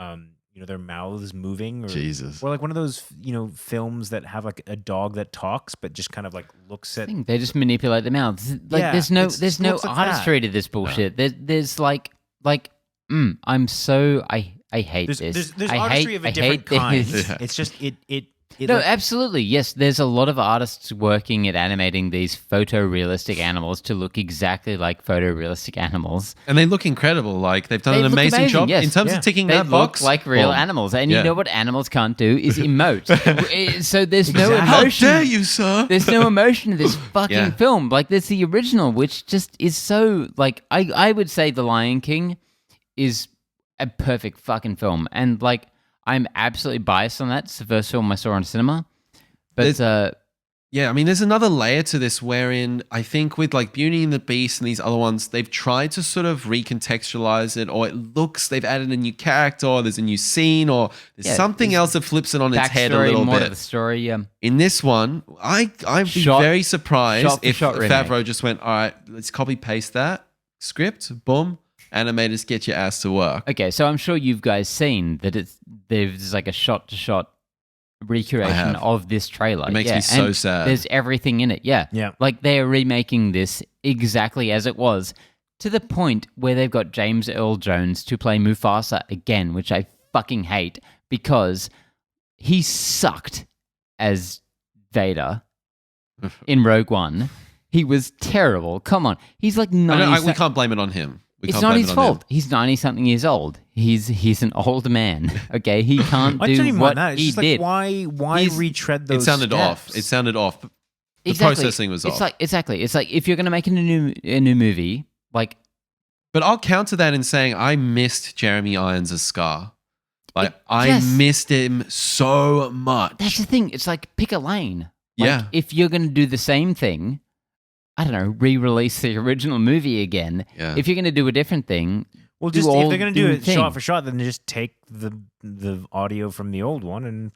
B: their mouths moving, or
A: Jesus.
B: or like one of those films that have like a dog that talks but just kind of like looks
C: I
B: at.
C: think they just manipulate the mouths. Like
B: Yeah,
C: there's
B: it
C: no
B: looks like
C: artistry
B: that.
C: to this bullshit. There's like I'm so I hate this.
B: There's
C: I
B: artistry
C: hate,
B: of a
C: I
B: different
C: hate
B: kind.
C: this.
A: Yeah.
B: It's just it
C: No,
B: like-
C: absolutely. Yes, there's a lot of artists working at animating these photorealistic animals to look exactly like photorealistic animals.
A: And they look incredible. Like they've done
C: They
A: an
C: look
A: amazing
C: amazing,
A: job
C: yes.
A: in terms
B: Yeah.
A: of ticking
C: They
A: that
C: look
A: box.
C: like real
A: Boom.
C: animals. And
A: Yeah.
C: you know what animals can't do is emote. So there's no
B: Exactly.
A: How
C: emotion.
A: dare you, sir?
C: There's no emotion to this fucking
A: Yeah.
C: film. Like there's the original, which just is so like I would say The Lion King is a perfect fucking film. And like I'm absolutely biased on that. It's the first film I saw in cinema. But
A: Yeah, I mean, there's another layer to this wherein I think with like Beauty and the Beast and these other ones, they've tried to sort of recontextualize it, or they've added a new character, or there's a new scene, or there's something else that flips it on its head a
C: backstory,
A: little
C: more to
A: bit.
C: the story. Yeah.
A: In this one, I'd be very surprised
C: shot for
A: if
C: shot
A: Favreau
C: remake.
A: just went, all right, let's copy paste that script, boom, animators, get your ass to work.
C: Okay, so I'm sure you've guys seen that there's like a shot-to-shot recreation
A: have.
C: of this trailer.
A: It makes me so
C: and
A: sad.
C: There's everything in it. Yeah.
B: Yeah.
C: Like they're remaking this exactly as it was, to the point where they've got James Earl Jones to play Mufasa again, which I fucking hate because he sucked as Vader in Rogue One. He was terrible. Come on. He's like 90.
A: We can't blame it on him.
C: It's not his fault. He's 90-something years old. He's an old man. Okay, he can't
B: I don't
C: do
B: even
C: what
B: mind that. It's
C: he
B: just
C: did.
B: like why
C: He's-
B: retread those
A: It sounded
B: steps?
A: off. It sounded off. The
C: Exactly.
A: processing was
C: it's
A: off.
C: like exactly. It's like if you're gonna make a new movie, like
A: But I'll counter that in saying I missed Jeremy Irons as Scar. Like I
C: yes.
A: missed him so much.
C: that's the thing. It's like pick a lane. Like,
A: Yeah.
C: if you're gonna do the same thing, I don't know, re-release the original movie again.
A: Yeah.
C: If you're gonna do a different thing,
B: Well,
C: do
B: just if
C: all
B: they're going to do
C: the
B: it
C: thing.
B: shot for shot, then just take the audio from the old one and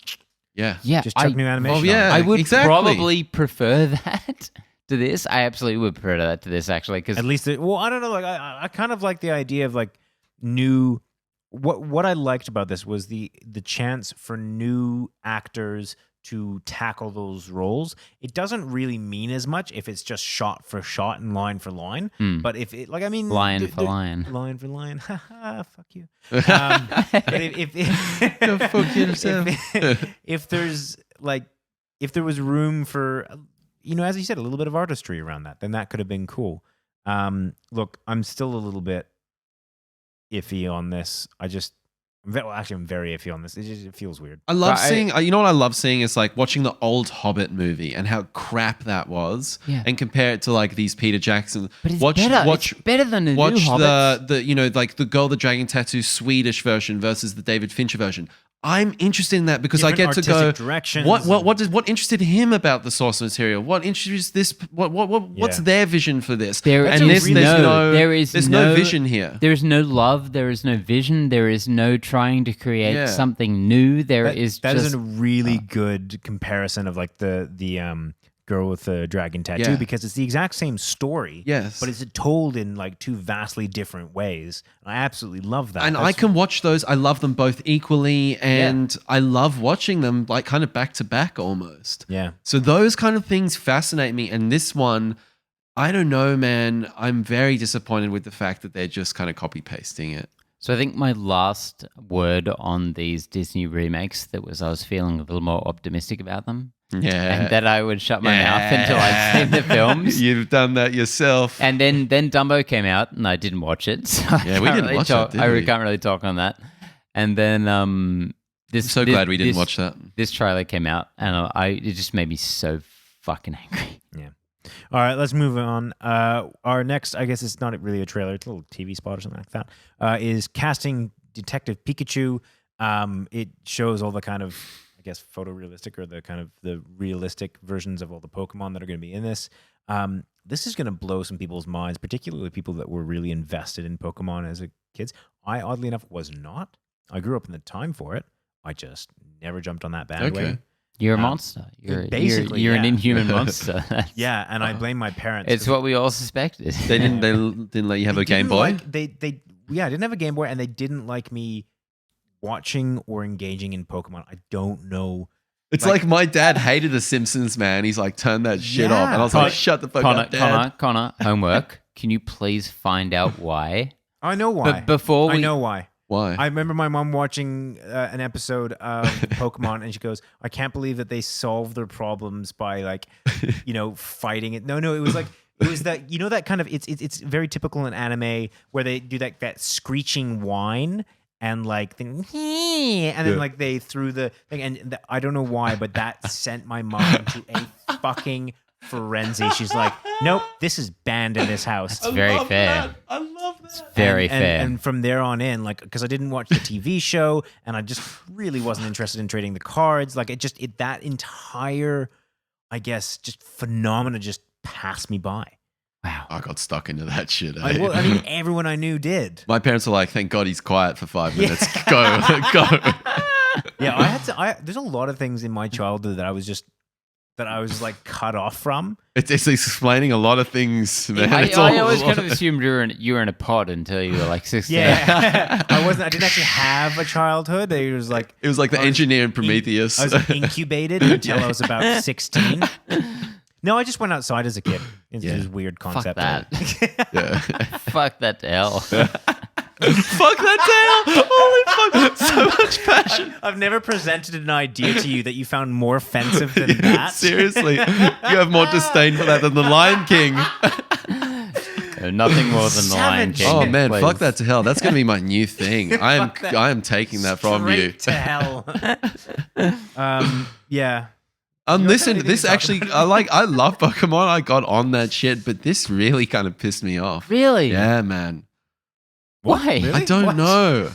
A: Yeah.
C: yeah,
B: just chuck new animation.
A: Oh, yeah.
B: on
C: I would
A: Exactly.
C: probably prefer that to this. I absolutely would prefer that to this actually, because
B: it. At least, well, I don't know. Like, I kind of like the idea of like new. What I liked about this was the chance for new actors to tackle those roles. It doesn't really mean as much if it's just shot for shot and line for line. But if it, like, I mean,
C: Lion for lion.
B: line for line, fuck you. But if
A: Go fuck yourself.
B: if there's like, if there was room for, as you said, a little bit of artistry around that, then that could have been cool. Look, I'm still a little bit iffy on this. I'm very iffy on this. It feels weird.
A: I love
C: But
A: seeing, you know what I love seeing is like watching the old Hobbit movie and how crap that was,
C: Yeah.
A: and compare it to like these Peter Jackson.
C: But it's better. It's better than the new
A: watch
C: Hobbits.
A: the like the Girl with the Dragon Tattoo Swedish version versus the David Fincher version. I'm interested in that because I get
B: Different
A: to go.
B: artistic directions
A: What interested him about the source material? What interests this? What's
B: Yeah.
A: their vision for this?
C: There
A: and
C: is
A: this, there's
C: there's
A: no vision here.
C: There is no love. There is no vision. There is no trying to create
A: Yeah.
C: something new. That is
B: that
C: just
B: is a really good comparison of like the Girl with the Dragon Tattoo,
A: Yeah.
B: because it's the exact same story.
A: Yes.
B: but it's told in like two vastly different ways. I absolutely love that.
A: And I can watch those. I love them both equally, and I love watching them like kind of back to back almost.
B: Yeah.
A: So those kind of things fascinate me. And this one, I don't know, man. I'm very disappointed with the fact that they're just kind of copy pasting it.
C: So I think my last word on these Disney remakes that was I was feeling a little more optimistic about them.
A: Yeah.
C: And that I would shut my mouth until I'd seen the films.
A: You've done that yourself.
C: And then Dumbo came out and I didn't watch it. So
A: Yeah, we didn't watch it, did
C: I
A: we?
C: can't really talk on that. And then this
A: I'm so glad we didn't watch that.
C: This trailer came out and it just made me so fucking angry.
B: Yeah. All right, let's move on. Our next, I guess it's not really a trailer, it's a little TV spot or something like that, is casting Detective Pikachu. It shows all the kind of, I guess, photorealistic or the kind of the realistic versions of all the Pokemon that are going to be in this. This is going to blow some people's minds, particularly people that were really invested in Pokemon as a kids. I, oddly enough, was not. I grew up in the time for it. I just never jumped on that bandwagon.
A: Okay.
C: You're a monster.
B: Basically,
C: you're an
B: yeah.
C: inhuman monster.
B: Yeah, and I blame my parents.
C: It's what we all suspected.
A: They didn't let you have a Game Boy?
B: I didn't have a Game Boy, and they didn't like me watching or engaging in Pokemon. I don't know.
A: It's like my dad hated The Simpsons, man. He's like, turn that shit off. And I was like, shut the fuck up, Dad.
C: Connor, homework. Can you please find out why?
B: I know why.
C: But before
B: I know why.
A: Why?
B: I remember my mom watching an episode of Pokemon, and she goes, "I can't believe that they solved their problems by like, fighting it." No, it was like it was that that kind of it's very typical in anime where they do that screeching whine and like then like they threw the thing, and I don't know why, but that sent my mom to a fucking frenzy. She's like, "Nope, this is banned in this house."
C: It's very fair.
A: That. I love that.
C: It's very fair.
B: And from there on in, like, because I didn't watch the TV show, and I just really wasn't interested in trading the cards. Like, that entire, I guess, just phenomena just passed me by.
C: Wow.
A: I got stuck into that shit.
B: I mean, everyone I knew did.
A: My parents were like, thank God he's quiet for 5 minutes. Go.
B: Yeah, there's a lot of things in my childhood that I was like cut off from.
A: It's explaining a lot of things, man.
C: I always kind of assumed you were in a pod until you were like 16.
B: Yeah, I didn't actually have a childhood. It was like
A: the engineer in Prometheus.
B: I was incubated until I was about 16. No, I just went outside as a kid. It's this weird concept.
C: Fuck that. Fuck that to hell.
A: Fuck that tail! Holy fuck! So much passion.
B: I've never presented an idea to you that you found more offensive than that.
A: Seriously, you have more disdain for that than the Lion King.
C: Nothing more than the Lion King.
A: Oh man,
C: please.
A: fuck that to hell. That's gonna be my new thing. I am taking that from you.
B: Straight to hell. Yeah.
A: Listen, this actually, I love Pokemon. I got on that shit, but this really kind of pissed me off.
C: Really?
A: Yeah, man.
C: Why?
B: Really?
A: I don't
B: What?
A: know.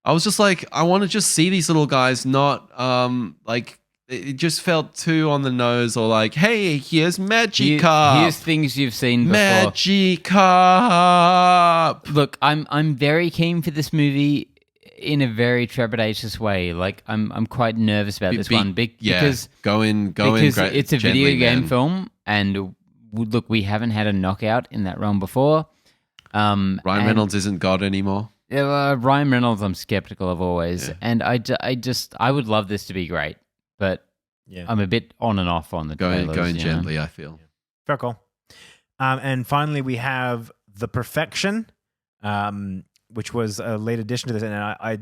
A: I was just like, I want to just see these little guys not like it just felt too on the nose or like, hey, here's Magikarp.
C: Here's things you've seen before.
A: Magikarp.
C: Look, I'm very keen for this movie in a very trepidatious way. Like I'm quite nervous about this one because
A: go in.
C: It's a
A: gently,
C: video game
A: man.
C: film, and look, we haven't had a knockout in that realm before.
A: Ryan Reynolds isn't God anymore.
C: Ryan Reynolds, I'm skeptical of always, and I would love this to be great, but I'm a bit on and off on the
A: Going
C: trailers,
A: gently, I feel.
B: Fair call. And finally, we have The Perfection, which was a late addition to this, and I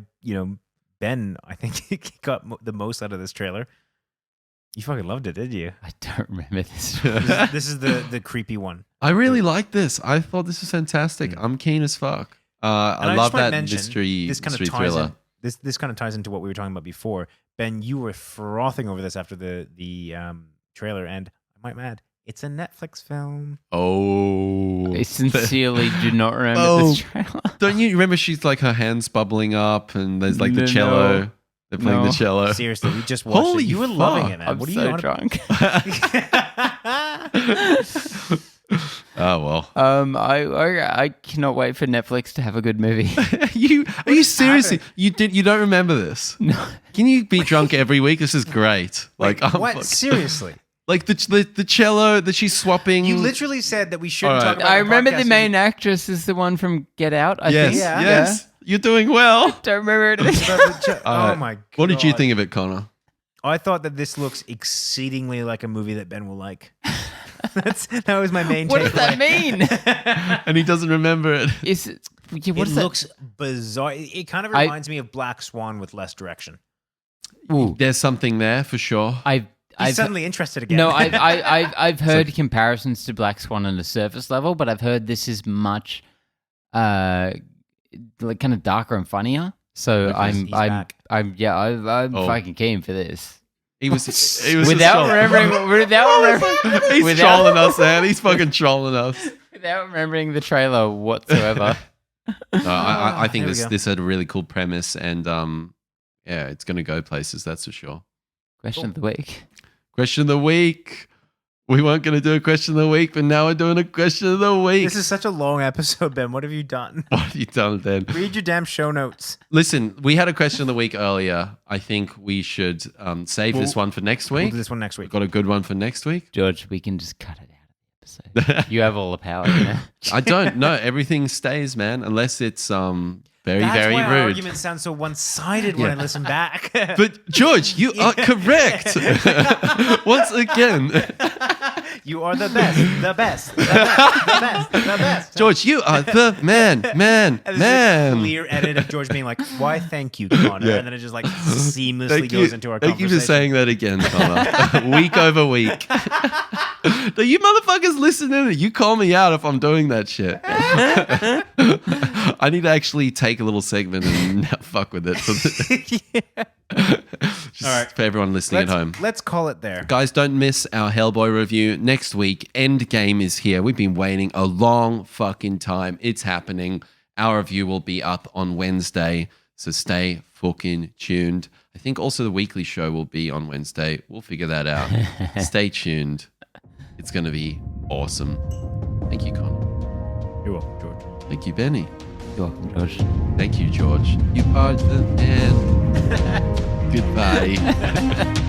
B: Ben, I think he got the most out of this trailer. You fucking loved it, did you?
C: I don't remember this.
B: This is the creepy one.
A: I really like this. I thought this was fantastic. I'm keen as fuck. I love that mystery thriller.
B: This kind of ties into what we were talking about before. Ben, you were frothing over this after the trailer, and I might add, it's a Netflix film.
A: Oh.
C: I sincerely do not remember this trailer.
A: Don't you remember she's like her hands bubbling up and there's like the cello.
C: No.
A: They're playing the cello.
B: Seriously, we just watched
A: Holy
B: it. You were
A: fuck.
B: loving it, man.
C: I'm
B: What are
C: so
B: you on
C: drunk.
A: Oh well.
C: I cannot wait for Netflix to have a good movie.
A: Are you seriously? You don't remember this?
C: No.
A: Can you be drunk every week? This is great.
B: Wait, what? Seriously?
A: Like the cello that she's swapping.
B: You literally said that we shouldn't
A: All right.
B: talk about
C: I
B: the
C: remember
B: podcast.
C: the main actress is the one from Get Out. I
A: Yes,
C: think.
A: yes. You're doing well.
C: Don't remember it.
B: Oh my god.
A: What did you think of it, Connor?
B: I thought that this looks exceedingly like a movie that Ben will like. That was my main
C: What does
B: takeaway.
C: that mean?
A: And he doesn't remember it.
C: Is it? What
B: It
C: is that?
B: looks bizarre. It kind of reminds me of Black Swan with less direction.
C: Ooh,
A: There's something there for sure.
B: He's
C: I've
B: suddenly interested again.
C: no, I've heard comparisons to Black Swan on the surface level, but I've heard this is much, like kind of darker and funnier. So I'm
B: back.
C: I'm fucking keen for this.
A: He was
C: Without remembering,
A: He's trolling us, man. He's fucking trolling us.
C: without remembering the trailer whatsoever.
A: No, I think
B: There we go.
A: this had a really cool premise, and yeah, it's gonna go places. That's for sure.
C: Question of the week.
A: Question of the week: We weren't going to do a question of the week, but now we're doing a question of the week.
B: This is such a long episode, Ben. What have you done?
A: What have you done, Ben?
B: Read your damn show notes.
A: Listen, we had a question of the week earlier. I think we should save this one for next
B: We'll
A: week.
B: do this one next week.
A: We've got a good one for next week.
C: George, we can just cut it out of the episode. You have all the power, you know?
A: I don't know. Everything stays, man, unless it's very,
B: That's
A: very
B: why our
A: rude.
B: arguments sound so one-sided when I listen back.
A: But George, you are correct. Once again.
B: You are the best, the best, the best, the best, the best.
A: George, you are the man.
B: And there's a clear edit of George being like, "Why? Thank you, Connor,"
A: Yeah.
B: and then it just like seamlessly goes into our
A: Thank
B: conversation.
A: you for saying that again, Connor. Week over week. Do you motherfuckers listen in? You call me out if I'm doing that shit. I need to actually take a little segment and fuck with it. Just
B: All right.
A: for everyone listening at home.
B: Let's call it there.
A: Guys, don't miss our Hellboy review next week. Endgame is here. We've been waiting a long fucking time. It's happening. Our review will be up on Wednesday, so stay fucking tuned. I think also the weekly show will be on Wednesday. We'll figure that out. Stay tuned. It's going to be awesome. Thank you, Connor.
B: You're welcome, George.
A: Thank you, Benny.
C: You're welcome, George.
A: Thank you, George. You are the man. Goodbye.